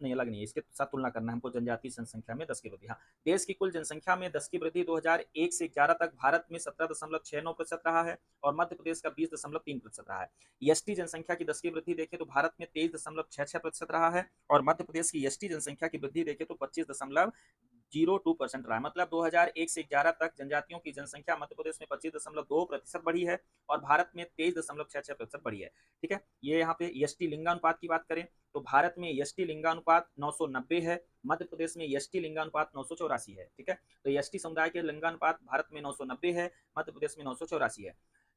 नहीं अलग नहीं है, इसके साथ तुलना करना है हमको, जनजातीय जनसंख्या में 10 की वृद्धि। हाँ, देश की कुल जनसंख्या में 10 की वृद्धि 2001 से 11 तक भारत में 17.69% रहा है और मध्य प्रदेश का 20.3% रहा है। एसटी जनसंख्या की 10 की वृद्धि देखें तो भारत में 23.66% रहा है और मध्य प्रदेश की एसटी जनसंख्या की वृद्धि देखें तो 25.02% रहा है। मतलब 2001 से 11 तक जनजातियों की जनसंख्या मध्य प्रदेश में 25.2% बढ़ी है और भारत में 23.66% बढ़ी है। ठीक है, ये यहाँ पे एसटी लिंगानुपात की बात करें तो भारत में एसटी लिंगानुपात 990 है, मध्य प्रदेश में एसटी लिंगानुपात 984 है। ठीक है, तो एसटी समुदाय के लिंगानुपात भारत में 990 है, मध्य प्रदेश में 984 है।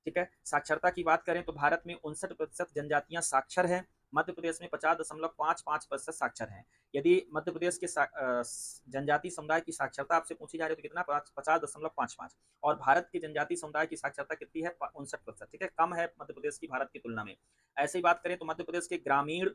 ठीक है, साक्षरता की बात करें तो भारत में 59% जनजातियां साक्षर हैं, मध्य प्रदेश में 50.55% साक्षर हैं। यदि मध्य प्रदेश के जनजातीय समुदाय की साक्षरता आपसे पूछी जा रही है तो कितना, 50.55, और भारत के जनजातीय समुदाय की साक्षरता कितनी है, 59%। ठीक है, कम है मध्य प्रदेश की भारत की तुलना में। ऐसे ही बात करें तो मध्य प्रदेश के ग्रामीण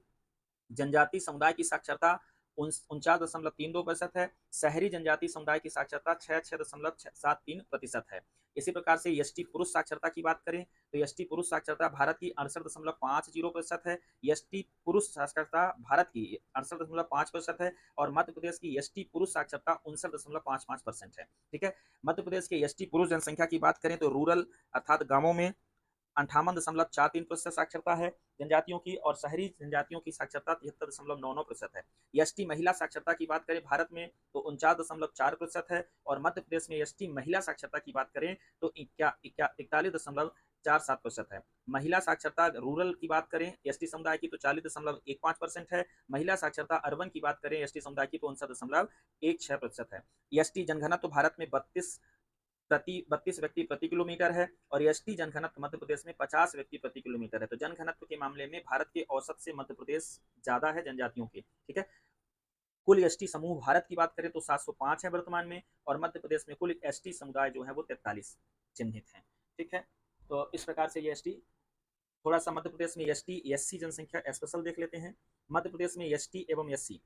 जनजातीय समुदाय की साक्षरता 49.32% है, शहरी जनजातीय समुदाय की साक्षरता 66.73% है। इसी प्रकार से एसटी पुरुष साक्षरता की बात करें तो एसटी पुरुष साक्षरता भारत की 68.50% है, एसटी पुरुष साक्षरता भारत की 68.5% है और मध्य प्रदेश की एसटी पुरुष साक्षरता 59.55% है। ठीक है, मध्य प्रदेश के एसटी पुरुष जनसंख्या की बात करें तो रूरल अर्थात गांवों में 58.43% साक्षरता है जनजातियों की, और शहरी जनजातियों की साक्षरता 73.99% है। एसटी महिला साक्षरता की बात करें भारत में तो 49.4% है और मध्य प्रदेश में एसटी महिला साक्षरता की बात करें तो 41.47% है। महिला साक्षरता रूरल की बात करें एसटी समुदाय की तो 40.15% है, महिला साक्षरता अर्बन की बात करें एसटी समुदाय की तो 59.16% है। एसटी जनघनत्व तो भारत में 32 व्यक्ति प्रति किलोमीटर है और एसटी जनघनत्व मध्य प्रदेश में 50 व्यक्ति प्रति किलोमीटर है। तो जनघनत्व के मामले में भारत के औसत से मध्य प्रदेश ज्यादा है जनजातियों के। ठीक है, कुल एसटी समूह भारत की बात करें तो 705 है वर्तमान में, और मध्य प्रदेश में कुल एसटी समुदाय जो है वो 43 चिन्हित है। ठीक है, तो इस प्रकार से ये एसटी, थोड़ा सा मध्य प्रदेश में एसटी एससी जनसंख्या स्पेशल देख लेते हैं। मध्य प्रदेश में एसटी एवं एससी,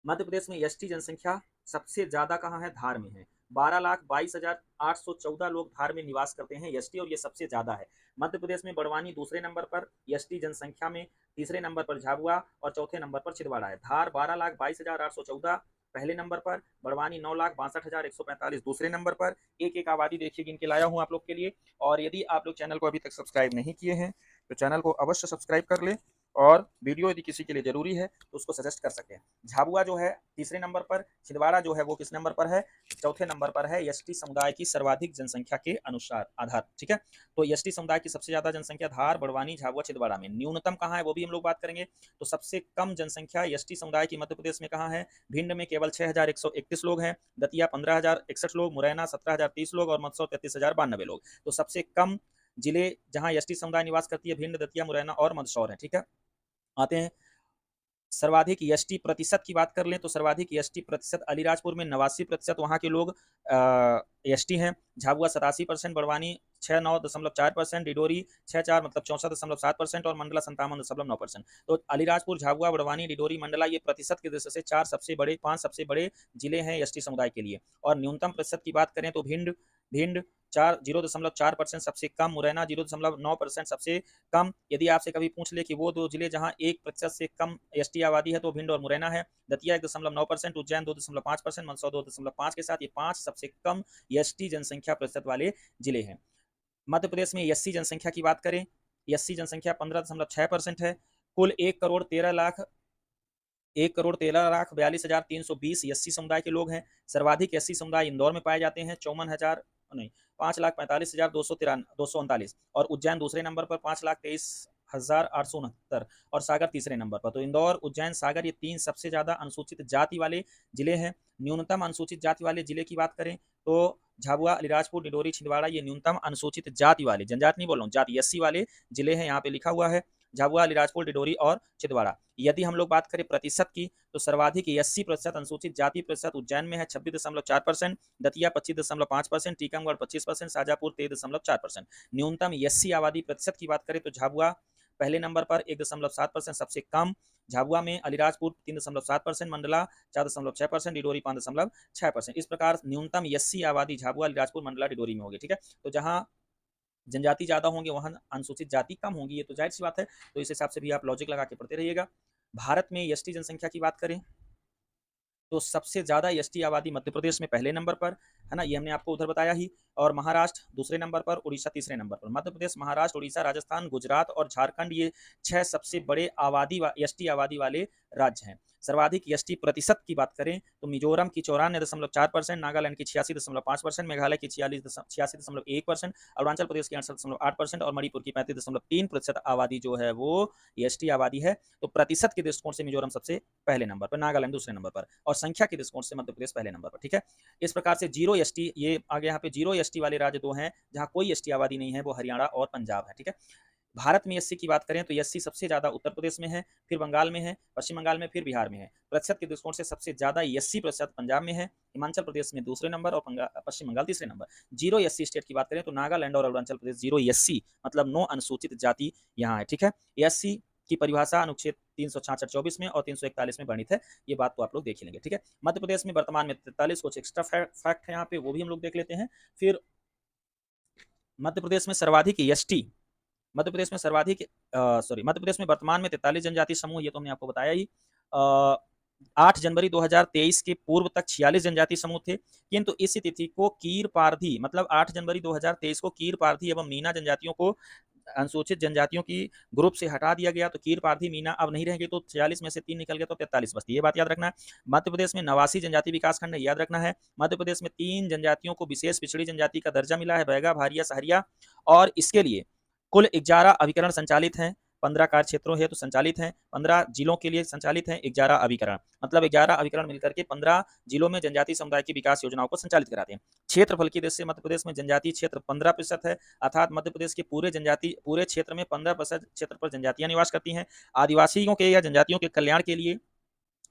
मध्य प्रदेश में एसटी जनसंख्या सबसे ज्यादा कहाँ है, धार में है। 12,22,814 लोग धार में निवास करते हैं एसटी, और ये सबसे ज्यादा है। मध्य प्रदेश में बड़वानी दूसरे नंबर पर एसटी जनसंख्या में, तीसरे नंबर पर झाबुआ और चौथे नंबर पर छिंदवाड़ा है। धार 12,22,814 पहले नंबर पर, बड़वानी 9,62,145 दूसरे नंबर पर। एक एक आबादी देखिए गिन के लाया हूँ आप लोग के लिए, और यदि आप लोग चैनल को अभी तक सब्सक्राइब नहीं किए हैं तो चैनल को अवश्य सब्सक्राइब कर ले, और वीडियो यदि किसी के लिए जरूरी है तो उसको सजेस्ट कर सकें। झाबुआ जो है तीसरे नंबर पर, छिंदवाड़ा जो है वो किस नंबर पर है, चौथे नंबर पर है एसटी समुदाय की सर्वाधिक जनसंख्या के अनुसार आधार। ठीक है, तो एसटी समुदाय की सबसे ज्यादा जनसंख्या धार, बड़वानी, झाबुआ, छिंदवाड़ा में। न्यूनतम कहाँ है वो भी हम लोग बात करेंगे। तो सबसे कम जनसंख्या एसटी समुदाय की मध्य प्रदेश में कहाँ है, भिंड में केवल 6,131 लोग हैं, दतिया 15,061 लोग, मुरैना 17,030 लोग और मंदसौर 33,092 लोग। तो सबसे कम जिले जहां एसटी समुदाय निवास करती है भिंड, दतिया, मुरैना और मंदसौर है। ठीक है, आते हैं सर्वाधिक एसटी प्रतिशत की बात कर लें तो सर्वाधिक एसटी प्रतिशत अलीराजपुर में 89% वहाँ के लोग एसटी हैं, झाबुआ 87%, बड़वानी 69.4%, डिडोरी 64 मतलब 64.7% और मंडला 57.9%। तो अलीराजपुर, झाबुआ, बड़वानी, डिडोरी, मंडला ये प्रतिशत के दृष्टि से 5 सबसे बड़े जिले हैं एसटी समुदाय के लिए। और न्यूनतम प्रतिशत की बात करें तो भिंड 0.4% सबसे कम, मुरैना 0.9% सबसे कम। यदि आपसे कभी पूछ ले कि वो दो जिले जहां 1% से कम एसटी आबादी है तो भिंड और मुरैना है। दतिया 1.9%, उज्जैन 2.5%, मंदसौर 2.5 के साथ ये 5 सबसे कम एसटी जनसंख्या प्रतिशत वाले जिले हैं। मध्य प्रदेश में एससी जनसंख्या की बात करें, एससी जनसंख्या 15.6% है। कुल 1,13,42,320 एससी समुदाय के लोग हैं। सर्वाधिक एससी समुदाय इंदौर में पाए जाते हैं, 5,45,239 और उज्जैन दूसरे नंबर पर 5,23,869 और सागर तीसरे नंबर पर। तो इंदौर, उज्जैन, सागर ये 3 सबसे ज्यादा अनुसूचित जाति वाले जिले हैं। न्यूनतम अनुसूचित जाति वाले जिले की बात करें तो झाबुआ, अलीराजपुर, डिंडोरी, छिंदवाड़ा ये न्यूनतम अनुसूचित जाति वाले, जनजाति नहीं बोल रहा हूँ, जाति एससी वाले जिले हैं, यहाँ पे लिखा हुआ है झाबुआ, अलीराजपुर, डिंडोरी और छिंदवाड़ा। यदि हम लोग बात करें प्रतिशत की तो सर्वाधिक 80% अनुसूचित जाति प्रतिशत उज्जैन में है 26.4%, दतिया 25.5%, टीकमगढ़ 25%, शाजापुर 23.4%। न्यूनतम एससी आबादी प्रतिशत की बात करें तो झाबुआ पहले नंबर पर 1.7% सबसे कम, झाबुआ में अलीराजपुर 3.7%, मंडला 4.6%, डिडोरी 5.6%। इस प्रकार न्यूनतम एससी आबादी झाबुआ, अलीराजपुर, मंडला, डिडोरी में होगी। ठीक है, तो जहां जनजाति ज्यादा होंगे वहां अनुसूचित जाति कम होंगी, ये तो जाहिर सी बात है। तो इस हिसाब से भी आप लॉजिक लगा के पढ़ते रहिएगा। भारत में एसटी जनसंख्या की बात करें तो सबसे ज्यादा एसटी आबादी मध्य प्रदेश में पहले नंबर पर है ना, ये हमने आपको उधर बताया ही, और महाराष्ट्र दूसरे नंबर पर, उड़ीसा तीसरे नंबर पर। मध्य प्रदेश, महाराष्ट्र, उड़ीसा, राजस्थान, गुजरात और झारखंड ये 6 सबसे बड़े एसटी आबादी वाले राज्य हैं। सर्वाधिक एसटी प्रतिशत की बात करें तो मिजोरम की 94.4%, नागालैंड की 86.5%, मेघालय की 86.1%, अरुणाचल प्रदेश की 68.8% और मणिपुर की 35.3% आबादी जो है वो एसटी आबादी है। तो प्रतिशत के दृष्टिकोण से मिजोरम सबसे पहले नंबर पर, नागालैंड दूसरे नंबर पर, और संख्या के दृष्टिकोण से मध्य प्रदेश पहले नंबर पर। ठीक है, इस प्रकार से जीरो एसटी, ये आगे यहाँ पे जीरो एसटी वाले राज्य दो हैं जहां कोई एसटी आबादी नहीं है, वो हरियाणा और पंजाब है। ठीक है, भारत में एससी की बात करें तो एससी सबसे ज्यादा उत्तर प्रदेश में है, फिर बंगाल में है, पश्चिम बंगाल में, फिर बिहार में है। प्रतिशत के दृष्टिकोण से सबसे ज्यादा एससी प्रतिशत पंजाब में है, हिमाचल प्रदेश में दूसरे नंबर और पश्चिम बंगाल तीसरे नंबर। जीरो एससी स्टेट की बात करें तो नागालैंड और अरुणाचल प्रदेश जीरो एससी मतलब नो अनुसूचित जाति यहाँ है। ठीक है, एससी की परिभाषा अनुच्छेद 366-24 में और 341 में वर्णित है, ये बात तो आप लोग देख ही लेंगे। ठीक है, मध्य प्रदेश में वर्तमान में 43, कुछ एक्स्ट्रा फैक्ट है यहाँ पे, वो भी हम लोग देख लेते हैं। फिर मध्य प्रदेश में सर्वाधिक एसटी, मध्य प्रदेश में मध्य प्रदेश में वर्तमान में 43 जनजाति समूह, ये तो हमने आपको बताया ही। 8 जनवरी 2023 के पूर्व तक 46 जनजाति समूह थे, किंतु इस तिथि को कीर पारधी मतलब 8 जनवरी 2023 को कीर पारधी एवं मीना जनजातियों को अनुसूचित जनजातियों की ग्रुप से हटा दिया गया। तो कीर पारधी मीना अब नहीं रहेंगे, तो 46 में से 3 निकल गया तो 43 बचती है, ये बात याद रखना है। मध्य प्रदेश में 89 जनजाति विकास खंड है, याद रखना है। मध्य प्रदेश में 3 जनजातियों को विशेष पिछड़ी जनजाति का दर्जा मिला है, बैगा, भारिया, सहरिया, और इसके लिए कुल 11 अभिकरण संचालित हैं। 15 कार्य क्षेत्रों है तो संचालित हैं, 15 जिलों के लिए संचालित हैं 11 अभिकरण, मतलब 11 अभिकरण मिलकर के 15 जिलों में जनजातीय समुदाय की विकास योजनाओं को संचालित कराते हैं। क्षेत्रफल की दृष्टि से मध्य प्रदेश में जनजातीय क्षेत्र 15% है, अर्थात मध्य प्रदेश के पूरे क्षेत्र में 15% क्षेत्र पर जनजातियां निवास करती हैं। आदिवासियों के या जनजातियों के कल्याण के लिए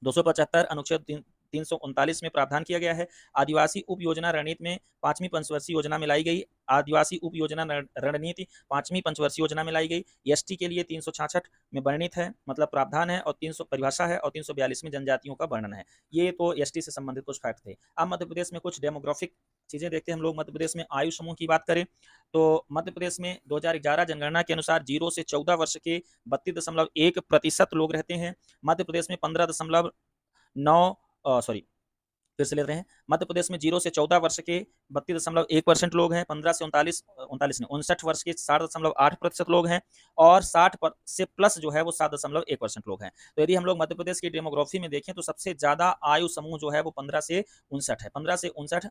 275 अनुच्छेद 339 में प्रावधान किया गया है। आदिवासी उप योजना रणनीति में 5वीं पंचवर्षीय योजना में लाई गई, आदिवासी उप योजना रणनीति 5वीं पंचवर्षीय योजना में लाई गई। एसटी के लिए 366 में वर्णित है, मतलब प्रावधान है, और 300 परिभाषा है, और 342 में जनजातियों का वर्णन है। ये तो एसटी से संबंधित कुछ फैक्ट थे। अब मध्य प्रदेश में कुछ डेमोग्राफिक चीजें देखते हैं हम लोग। मध्य प्रदेश में आयु समूह की बात करें तो मध्य प्रदेश में 2011 जनगणना के अनुसार 0 से 14 वर्ष के 32.1% लोग रहते हैं। मध्य प्रदेश में फिर से ले रहे हैं, मध्य प्रदेश में 0 से 14 वर्ष के 32.1% लोग हैं, 15 से 59 वर्ष के 60.8% लोग हैं, और 60 से प्लस जो है वो 7.1% लोग हैं। तो यदि हम लोग मध्य प्रदेश की डेमोग्राफी में देखें तो सबसे ज्यादा आयु समूह जो है वो 15 से 59 है। 15 से 59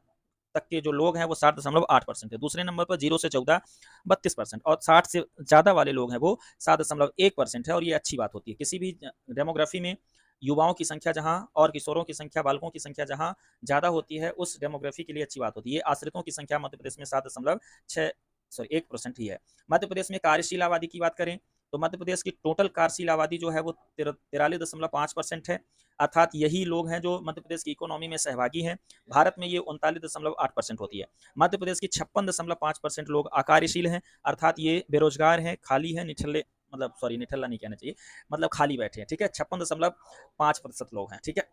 तक के जो लोग हैं वो 60.8% है। दूसरे नंबर पर 0 से 14 32%, और 60 से ज्यादा वाले लोग हैं वो 7.1% है। और ये अच्छी बात होती है किसी भी डेमोग्राफी में, युवाओं की संख्या जहां और किशोरों की संख्या, बालकों की संख्या जहां ज्यादा होती है उस डेमोग्राफी के लिए अच्छी बात होती है। आश्रितों की संख्या मध्य प्रदेश में 1% ही है। मध्य प्रदेश में कार्यशील आबादी की बात करें तो मध्य प्रदेश की टोटल कार्यशील आबादी जो है वो 43.5% है, अर्थात यही लोग हैं जो मध्य प्रदेश की इकोनॉमी में सहभागी हैं। भारत में ये 39.8% होती है। मध्य प्रदेश की 56.5% लोग अकार्यशील हैं, अर्थात ये बेरोजगार हैं, खाली हैं, निठल्ला नहीं कहना चाहिए, मतलब खाली बैठे हैं। ठीक है, 56.5% लोग हैं। ठीक है,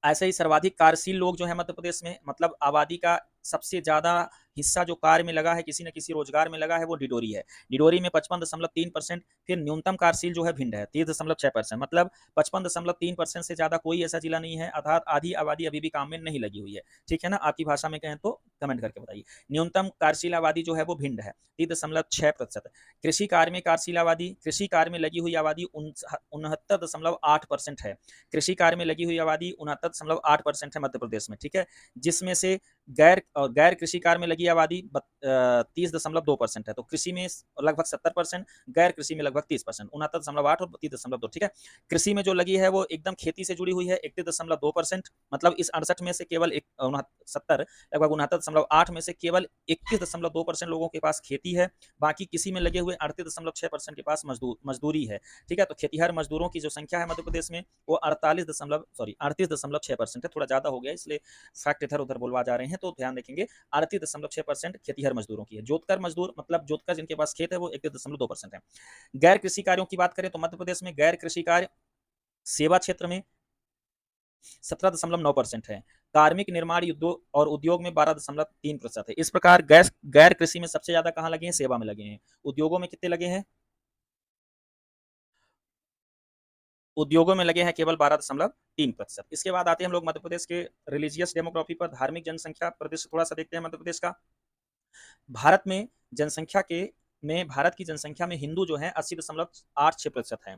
ऐसे ही सर्वाधिक कार्यशील लोग जो है मध्य प्रदेश में, मतलब आबादी का सबसे ज़्यादा हिस्सा जो कार्य में लगा है, किसी न किसी रोजगार में लगा है, वो डिडोरी है। डिडोरी में 55.3%। फिर न्यूनतम कार्यशील जो है भिंड है 30.6%। मतलब 55.3% से ज़्यादा कोई ऐसा जिला नहीं है, अर्थात आधी आबादी अभी भी काम में नहीं लगी हुई है। ठीक है ना, आपकी भाषा में कहें तो कमेंट करके बताइए। न्यूनतम कार्यशील आबादी जो है वो भिंड है 30.6%। कृषि कार्य में कार्यशील आबादी, कृषि कार्य में लगी हुई आबादी 69.8% है। कृषि कार्य में लगी हुई आबादी 69.8% है मध्य प्रदेश में। ठीक है, जिसमें से गैर कृषि कार्य में लगी आबादी 30.2% है। तो कृषि में लगभग 70%, गैर कृषि में लगभग 30%, 69.8 और 30.2। ठीक है, कृषि में जो लगी है वो एकदम खेती से जुड़ी हुई है 31.2%। मतलब इस 68 में से केवल 69 लगभग 69.8 में से केवल 21.2% लोगों के पास खेती है। बाकी किसी में लगे हुए 38.6% के पास मजदूरी है। ठीक है, तो खेतीहर मजदूरों की जो संख्या है मध्य प्रदेश में वो 38.6% है। थोड़ा ज्यादा हो गया, इसलिए फैक्ट इधर उधर बोलवा जा रहे हैं, तो ध्यान रखेंगे। 38.6% खेतीहर मजदूरों की है। जोतकर मजदूर मतलब जोतकर जिनके पास खेत है वो 31.2% है। गैर कृषि कार्यों की बात करें तो मध्य प्रदेश में गैर कृषि कार्य सेवा क्षेत्र में 17.9% है। कार्मिक निर्माण और उद्योग में 12.3% है। इस प्रकार गैर कृषि में सबसे ज्यादा कहाँ लगे हैं? सेवा में लगे हैं। उद्योगों में कितने लगे हैं? उद्योगों में लगे हैं केवल 12.3%। इसके बाद आते हैं हम लोग मध्य प्रदेश के रिलीजियस डेमोग्राफी पर, धार्मिक जनसंख्या प्रदेश थोड़ा सा देखते हैं मध्य प्रदेश का। भारत में जनसंख्या के में भारत की जनसंख्या में हिंदू जो है 80.86% है।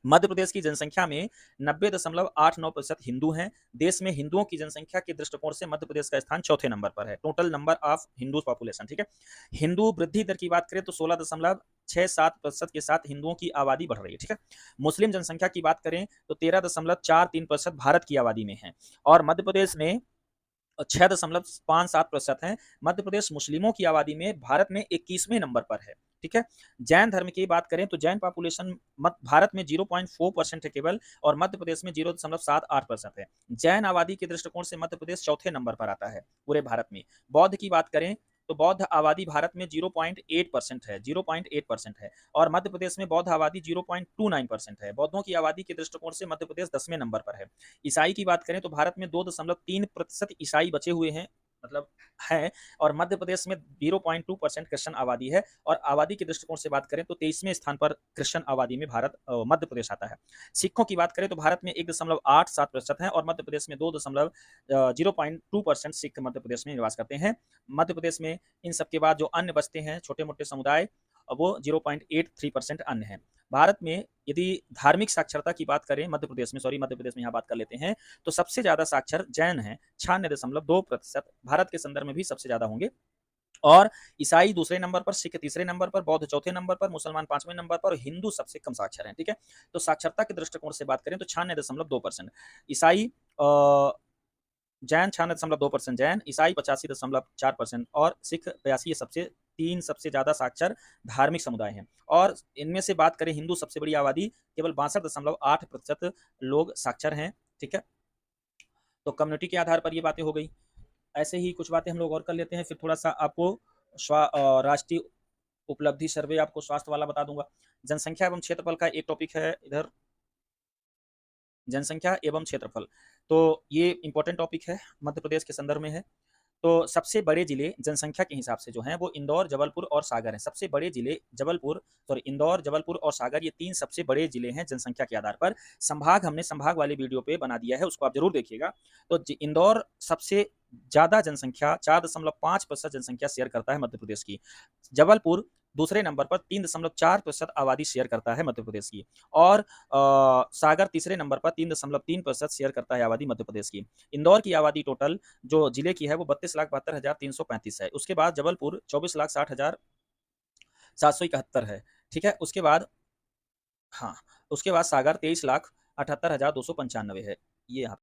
मध्य प्रदेश की जनसंख्या में 90.89% हिंदू हैं। देश में हिंदुओं की जनसंख्या के दृष्टिकोण से मध्य प्रदेश का स्थान चौथे नंबर पर है, total number of Hindu population. ठीक है, हिंदू वृद्धि दर की बात करें तो 16.67% के साथ हिंदुओं की आबादी बढ़ रही है। ठीक है, मुस्लिम जनसंख्या की बात करें तो 13.43% भारत की आबादी में है और मध्य प्रदेश में 6.57% है। मध्य प्रदेश मुस्लिमों की आबादी में भारत में 21वें नंबर पर है। ठीक है, जैन धर्म की बात करें तो जैन पॉपुलेशन भारत में 0.4% है केवल और मध्य प्रदेश में 0.78% है। जैन आबादी के दृष्टिकोण से मध्य प्रदेश चौथे नंबर पर आता है पूरे भारत में। बौद्ध की बात करें तो बौद्ध आबादी भारत में 0.8% है, 0.8% है और मध्य प्रदेश में बौद्ध आबादी 0.29% है। बौद्धों की आबादी के दृष्टिकोण से मध्य प्रदेश 10वें नंबर पर है। ईसाई की बात करें तो भारत में 2.3% ईसाई बचे हुए हैं, मतलब है, और मध्य प्रदेश में 0.2% क्रिश्चियन आबादी है और आबादी के दृष्टिकोण से बात करें तो 23वें स्थान पर क्रिश्चियन आबादी में मध्य प्रदेश आता है। सिखों की बात करें तो भारत में 1.87% है और मध्य प्रदेश में 0.2% सिख मध्य प्रदेश में निवास करते हैं। मध्य प्रदेश में इन सबके बाद जो अन्य बचते हैं छोटे मोटे समुदाय वो 0.83% अन्य है। भारत में यदि धार्मिक साक्षरता की बात करें मध्य प्रदेश में यहाँ बात कर लेते हैं तो सबसे ज्यादा साक्षर जैन है 96.2%, भारत के संदर्भ में भी सबसे ज्यादा होंगे। और ईसाई दूसरे नंबर पर, सिख तीसरे नंबर पर, बौद्ध चौथे नंबर पर, मुसलमान पांचवें नंबर पर और हिंदू सबसे कम साक्षर हैं। ठीक है, तो साक्षरता के दृष्टिकोण से बात करें तो 96.2%, ईसाई जैन 96.2%, जैन, ईसाई 85.4% और सिख 82। ये सबसे ज्यादा साक्षर धार्मिक समुदाय हैं। और इनमें से बात करें हिंदू सबसे बड़ी आबादी केवल 62.8% लोग साक्षर हैं। ठीक है, तो कम्युनिटी के आधार पर ये बातें हो गई। ऐसे ही कुछ बातें हम लोग और कर लेते हैं, फिर थोड़ा सा आपको राष्ट्रीय उपलब्धि सर्वे आपको स्वास्थ्य वाला बता दूंगा। जनसंख्या एवं क्षेत्रफल का एक टॉपिक है इधर, जनसंख्या एवं क्षेत्रफल। तो ये इंपॉर्टेंट टॉपिक है, मध्य प्रदेश के संदर्भ में है। तो सबसे बड़े जिले जनसंख्या के हिसाब से जो हैं वो इंदौर, जबलपुर और सागर हैं। सबसे बड़े जिले इंदौर, जबलपुर और सागर, ये 3 सबसे बड़े जिले हैं जनसंख्या के आधार पर। संभाग हमने संभाग वाले वीडियो पे बना दिया है, उसको आप जरूर देखिएगा। तो इंदौर सबसे ज्यादा जनसंख्या 4.5% जनसंख्या शेयर करता है मध्य प्रदेश की। जबलपुर दूसरे नंबर पर 3.4% आबादी शेयर करता है मध्य प्रदेश की और सागर तीसरे नंबर पर 3.3% शेयर करता है आबादी मध्य प्रदेश की। इंदौर की आबादी टोटल जो जिले की है वो 32,72,335 है। उसके बाद जबलपुर 24,60,771 है। ठीक है, उसके बाद सागर 23,78,295 है। ये यहाँ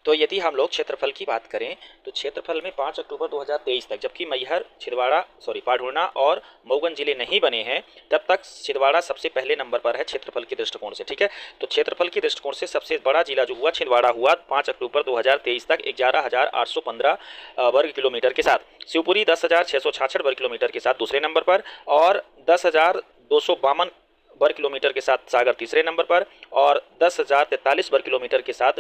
तो यदि हम लोग क्षेत्रफल की बात करें तो क्षेत्रफल में 5 अक्टूबर 2023 तक, जबकि मैहर, पाढुर्णा और मऊगन जिले नहीं बने हैं, तब तक छिंदवाड़ा सबसे पहले नंबर पर है क्षेत्रफल के दृष्टिकोण से। ठीक है, तो क्षेत्रफल के दृष्टिकोण से सबसे बड़ा जिला जो हुआ छिंदवाड़ा हुआ 5 अक्टूबर 2023 तक 11,815 वर्ग किलोमीटर के साथ। शिवपुरी 10,666 वर्ग किलोमीटर के साथ दूसरे नंबर पर और 10,252 वर्ग किलोमीटर के साथ सागर तीसरे नंबर पर और 10,043 वर्ग किलोमीटर के साथ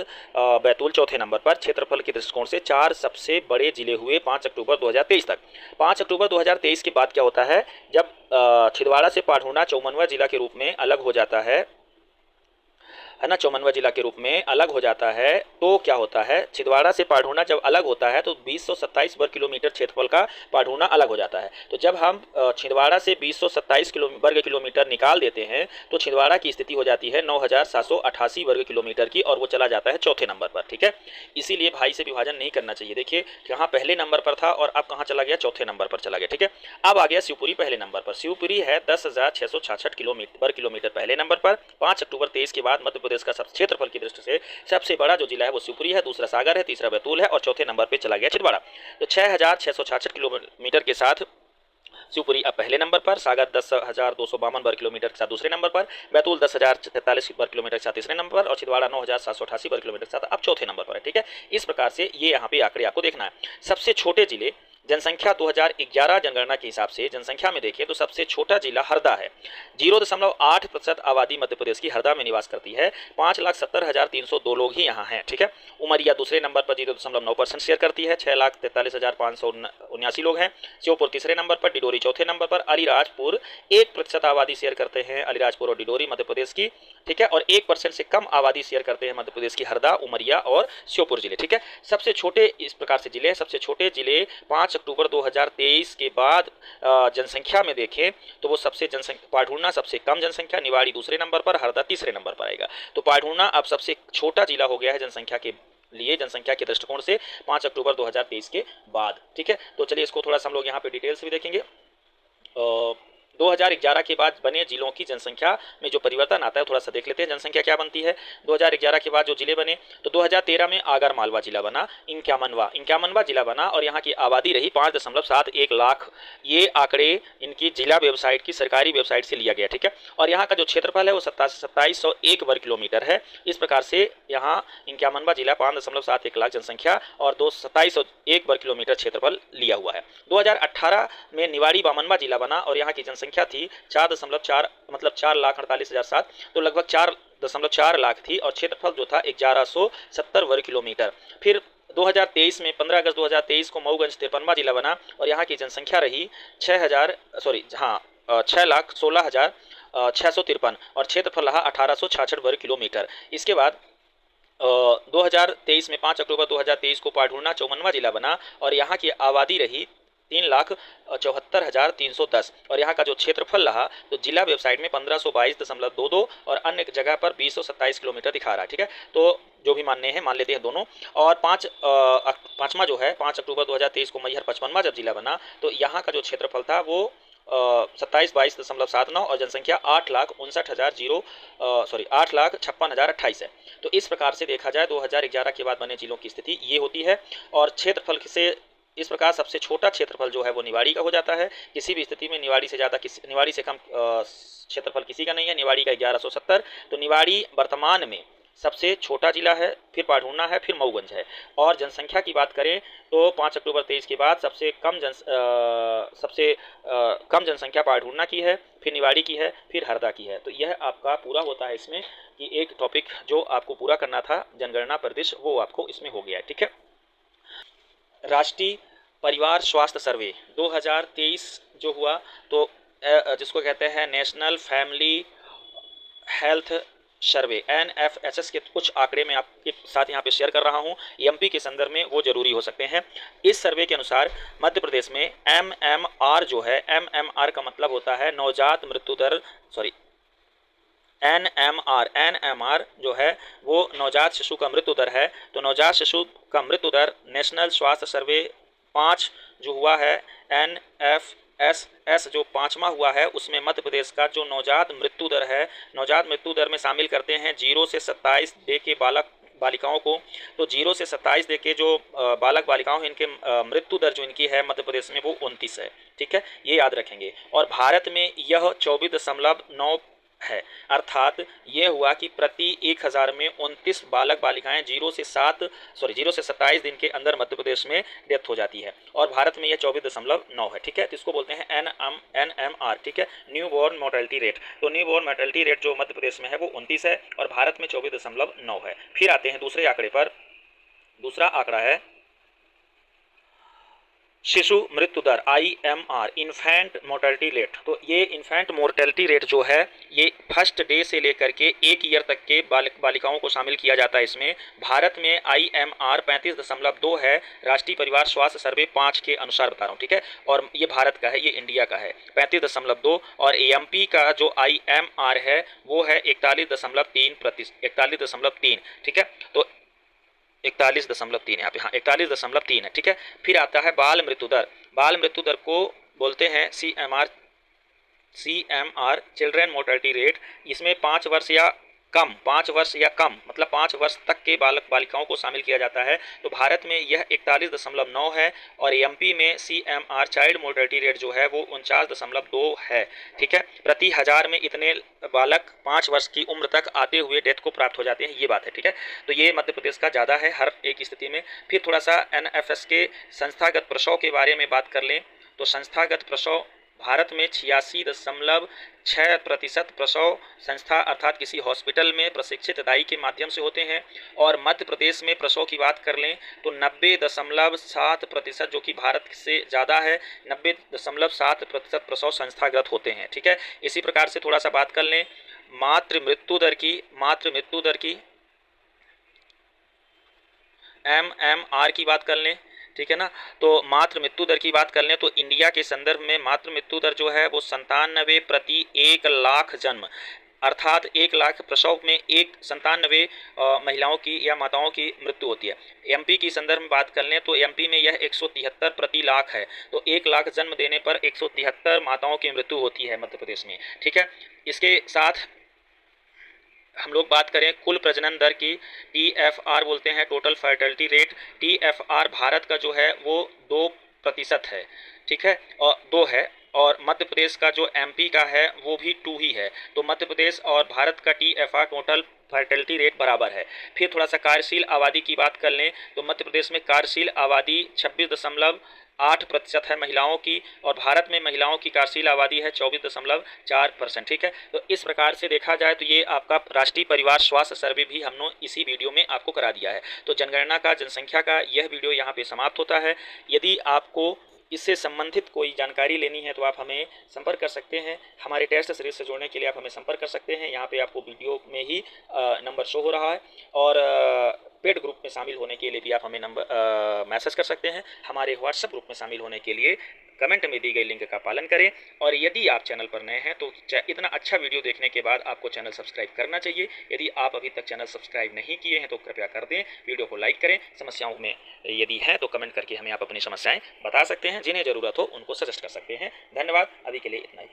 बैतूल चौथे नंबर पर। क्षेत्रफल के दृष्टिकोण से 4 सबसे बड़े जिले हुए 5 अक्टूबर 2023 तक। 5 अक्टूबर 2023 के बाद क्या होता है, जब छिंदवाड़ा से पाढूना चौमनवा जिला के रूप में अलग हो जाता है ना, चौमनवा जिला के रूप में अलग हो जाता है, तो क्या होता है, छिंदवाड़ा से पाढूना जब अलग होता है तो 2027 वर्ग किलोमीटर क्षेत्रफल का पाढूना अलग हो जाता है। तो जब हम छिंदवाड़ा से 2027 वर्ग किलोमीटर निकाल देते हैं तो छिंदवाड़ा की स्थिति हो जाती है 9,788 वर्ग किलोमीटर की, और वो चला जाता है चौथे नंबर पर। ठीक है, इसीलिए भाई से विभाजन नहीं करना चाहिए। देखिए कहाँ पहले नंबर पर था और अब कहाँ चला गया, चौथे नंबर पर चला गया। ठीक है, अब आ गया शिवपुरी पहले नंबर पर। शिवपुरी है 10,666 वर्ग किलोमीटर पहले नंबर पर। 5 अक्टूबर 23 के बाद मध्य प्रदेश का क्षेत्रफल की दृष्टि से सबसे बड़ा जो जिला है वो शिवपुरी है, दूसरा सागर है, तीसरा बैतूल है और चौथे नंबर पे चला गया छिंदवाड़ा। तो 6,666 किलोमीटर के साथ शिवपुरी अब पहले नंबर पर, सागर 10,252 वर्ग किलोमीटर के साथ दूसरे नंबर पर, बैतूल 10,043 वर्ग किलोमीटर के साथ तीसरे नंबर पर और छिंदवाड़ा 9,788 वर्ग किलोमीटर के साथ अब चौथे नंबर पर है। ठीक है, इस प्रकार से ये यहाँ पे आंकड़े आपको देखना है। सबसे छोटे जिले जनसंख्या 2011 जनगणना के हिसाब से जनसंख्या में देखें तो सबसे छोटा जिला हरदा है। 0.8% आबादी मध्य प्रदेश की हरदा में निवास करती है। 5,70,302 लोग ही यहाँ हैं। ठीक है, उमरिया दूसरे नंबर पर 0.9% शेयर करती है, 6,43,579 लोग हैं। श्योपुर तीसरे नंबर पर, डिडोरी चौथे नंबर पर, अलीराजपुर 1% आबादी शेयर करते हैं, अलीराजपुर और डिडोरी मध्य प्रदेश की। ठीक है, और 1% से कम आबादी शेयर करते हैं मध्य प्रदेश की हरदा, उमरिया और श्योपुर जिले। ठीक है, सबसे छोटे इस प्रकार से जिले, सबसे छोटे जिले 5 अक्टूबर 2023 के बाद जनसंख्या में देखें तो वो सबसे जनसंख्या, पाढूना सबसे कम जनसंख्या, निवाड़ी दूसरे नंबर पर, हरदा तीसरे नंबर पर आएगा। तो पाढूना अब सबसे छोटा जिला हो गया है जनसंख्या के लिए, जनसंख्या के दृष्टिकोण से 5 अक्टूबर 2023 के बाद। ठीक है, तो चलिए इसको थोड़ा सा हम लोग यहाँ पे डिटेल से भी देखेंगे। 2011 के बाद बने जिलों की जनसंख्या में जो परिवर्तन आता है थोड़ा सा देख लेते हैं। जनसंख्या क्या बनती है 2011 के बाद जो जिले बने, तो 2013 में आगर मालवा जिला बना, इक्यावनवा जिला बना और यहाँ की आबादी रही 5.71 लाख। ये आंकड़े इनकी जिला वेबसाइट की सरकारी वेबसाइट से लिया गया। ठीक है, और यहाँ का जो क्षेत्रफल है वो 2701 वर्ग किलोमीटर है। इस प्रकार से यहाँ इक्यावनवा जिला 5.71 लाख जनसंख्या और 2701 वर्ग किलोमीटर क्षेत्रफल लिया हुआ है। 2018 में निवाड़ी बामनवा जिला बना और यहाँ की जनसंख्या थी 4.4 मतलब 4,48,007, तो लगभग 4.4 लाख थी और क्षेत्रफल जो था 1170 वर्ग किलोमीटर। फिर 2023 में 15 अगस्त 2023 को मऊगंज 53वां जिला बना और यहाँ की जनसंख्या रही 6,16,653 और क्षेत्रफल रहा 1866 वर्ग किलोमीटर। इसके बाद 2023 में 5 अक्टूबर 2023 को पाढूना चौमनवा जिला बना और यहाँ की आबादी रही 3,74,310 और यहाँ का जो क्षेत्रफल रहा तो जिला वेबसाइट में 1522.22 और अन्य जगह पर 227 किलोमीटर दिखा रहा है। ठीक है, तो जो भी मानने हैं मान लेते हैं दोनों। और पाँचवा जो है 5 अक्टूबर 2023 को मैहर 55वां जब जिला बना तो यहाँ का जो क्षेत्रफल था वो 2722.79 और जनसंख्या 8,56,028 है। तो इस प्रकार से देखा जाए 2011 के बाद बने जिलों की स्थिति ये होती है। और क्षेत्रफल से इस प्रकार सबसे छोटा क्षेत्रफल जो है वो निवाड़ी का हो जाता है। किसी भी स्थिति में निवाड़ी से ज़्यादा निवाड़ी से कम क्षेत्रफल किसी का नहीं है। निवाड़ी का 1170, तो निवाड़ी वर्तमान में सबसे छोटा जिला है, फिर पाढूना है, फिर मऊगंज है। और जनसंख्या की बात करें तो 5 अक्टूबर 23 के बाद सबसे कम जनसंख्या पाढूना की है, फिर निवाड़ी की है, फिर हरदा की है। तो यह आपका पूरा होता है इसमें कि एक टॉपिक जो आपको पूरा करना था जनगणना परिदृश्य वो आपको इसमें हो गया है। ठीक है, राष्ट्रीय परिवार स्वास्थ्य सर्वे 2023 जो हुआ तो जिसको कहते हैं national family health survey NFHS के कुछ आंकड़े मैं आपके साथ यहाँ पे शेयर कर रहा हूँ। एमपी के संदर्भ में वो जरूरी हो सकते हैं। इस सर्वे के अनुसार मध्य प्रदेश में MMR जो है, MMR का मतलब होता है नवजात मृत्यु दर, NMR जो है वो नवजात शिशु का मृत्यु दर है। तो नवजात शिशु का मृत्यु दर नेशनल स्वास्थ्य सर्वे 5 जो हुआ है NFHS जो 5वां हुआ है उसमें मध्य प्रदेश का जो नवजात मृत्यु दर है, नवजात मृत्यु दर में शामिल करते हैं 0 से 27 डे के बालिकाओं को। तो 0 से 27 डे के जो बालक बालिकाओं हैं इनके मृत्यु दर जो इनकी है मध्य प्रदेश में वो 29 है। ठीक है, ये याद रखेंगे। और भारत में यह 24.9 है। अर्थात ये हुआ कि प्रति 1000 में 29 बालक बालिकाएं 0 से 27 दिन के अंदर मध्य प्रदेश में डेथ हो जाती है, और भारत में यह 24.9 है। ठीक है, तो इसको बोलते हैं NMR। ठीक है, न्यू बोर्न मोर्टेलिटी रेट। तो न्यू बोर्न मोर्टेलिटी रेट जो मध्य प्रदेश में है वो 29 है और भारत में 24.9 है। फिर आते हैं दूसरे आंकड़े पर। दूसरा आंकड़ा है शिशु मृत्यु दर, IMR, इन्फेंट मोर्टेलिटी रेट। तो ये इन्फेंट मोर्टेलिटी रेट जो है ये फर्स्ट डे से लेकर के 1 ईयर तक के बालिकाओं को शामिल किया जाता है इसमें। भारत में IMR 35.2 है, राष्ट्रीय परिवार स्वास्थ्य सर्वे 5 के अनुसार बता रहा हूँ। ठीक है, और ये भारत का है, ये इंडिया का है 35.2, और AMP का जो IMR है वो है 41.3। ठीक है, तो 41.3 यहाँ पे, हाँ 41.3 है। ठीक है, फिर आता है बाल मृत्यु दर। बाल मृत्यु दर को बोलते हैं CMR, चिल्ड्रन मोर्टेलिटी रेट। इसमें 5 वर्ष या कम, 5 वर्ष या कम मतलब 5 वर्ष तक के बालक बालिकाओं को शामिल किया जाता है। तो भारत में यह 41.9 है, और MP में CMR चाइल्ड मोर्टेलिटी रेट जो है वो 49.2 है। ठीक है, प्रति 1000 में इतने बालक 5 वर्ष की उम्र तक आते हुए डेथ को प्राप्त हो जाते हैं, ये बात है। ठीक है, तो ये मध्य प्रदेश का ज़्यादा है हर एक स्थिति में। फिर थोड़ा सा NFS के संस्थागत प्रसव के बारे में बात कर लें तो संस्थागत प्रसव भारत में 86.6% प्रसव संस्था अर्थात किसी हॉस्पिटल में प्रशिक्षित दाई के माध्यम से होते हैं। और मध्य प्रदेश में प्रसव की बात कर लें तो 90.7%, जो कि भारत से ज़्यादा है, 90.7% प्रसव संस्थागत होते हैं। ठीक है, इसी प्रकार से थोड़ा सा बात कर लें मातृ मृत्यु दर की MMR की बात कर लें। ठीक है ना, तो मातृ मृत्यु दर की बात कर लें तो इंडिया के संदर्भ में मातृ मृत्यु दर जो है वो 97 प्रति 1 लाख जन्म, अर्थात 1 लाख प्रसव में 97 महिलाओं की या माताओं की मृत्यु होती है। MP की संदर्भ में बात कर लें तो MP में यह 173 प्रति लाख है। तो 1 लाख जन्म देने पर 173 माताओं की मृत्यु होती है मध्य प्रदेश में। ठीक है, इसके साथ हम लोग बात करें कुल प्रजनन दर की, TFR बोलते हैं, total fertility rate. TFR Bharat का जो है वो 2% है। ठीक है, और 2 है, और मध्य प्रदेश का जो MP का है वो भी 2 ही है। तो मध्य प्रदेश और भारत का TFR टोटल फर्टिलिटी रेट बराबर है। फिर थोड़ा सा कार्यशील आबादी की बात कर लें तो मध्य प्रदेश में कार्यशील आबादी 26.8% है महिलाओं की, और भारत में महिलाओं की कार्यशील आबादी है 24.4%। ठीक है, तो इस प्रकार से देखा जाए तो ये आपका राष्ट्रीय परिवार स्वास्थ्य सर्वे भी हमने इसी वीडियो में आपको करा दिया है। तो जनगणना का, जनसंख्या का यह वीडियो यहाँ पे समाप्त होता है। यदि आपको इससे संबंधित कोई जानकारी लेनी है तो आप हमें संपर्क कर सकते हैं। हमारे टेस्ट सीरीज से जोड़ने के लिए आप हमें संपर्क कर सकते हैं। यहाँ पे आपको वीडियो में ही नंबर शो हो रहा है, और पेड ग्रुप में शामिल होने के लिए भी आप हमें मैसेज कर सकते हैं। हमारे व्हाट्सएप ग्रुप में शामिल होने के लिए कमेंट में दी गई लिंक का पालन करें। और यदि आप चैनल पर नए हैं तो इतना अच्छा वीडियो देखने के बाद आपको चैनल सब्सक्राइब करना चाहिए। यदि आप अभी तक चैनल सब्सक्राइब नहीं किए हैं तो कृपया कर दें, वीडियो को लाइक करें। समस्याओं में यदि है तो कमेंट करके हमें आप अपनी समस्याएं बता सकते हैं, जिन्हें ज़रूरत हो उनको सजेस्ट कर सकते हैं। धन्यवाद, अभी के लिए इतना ही।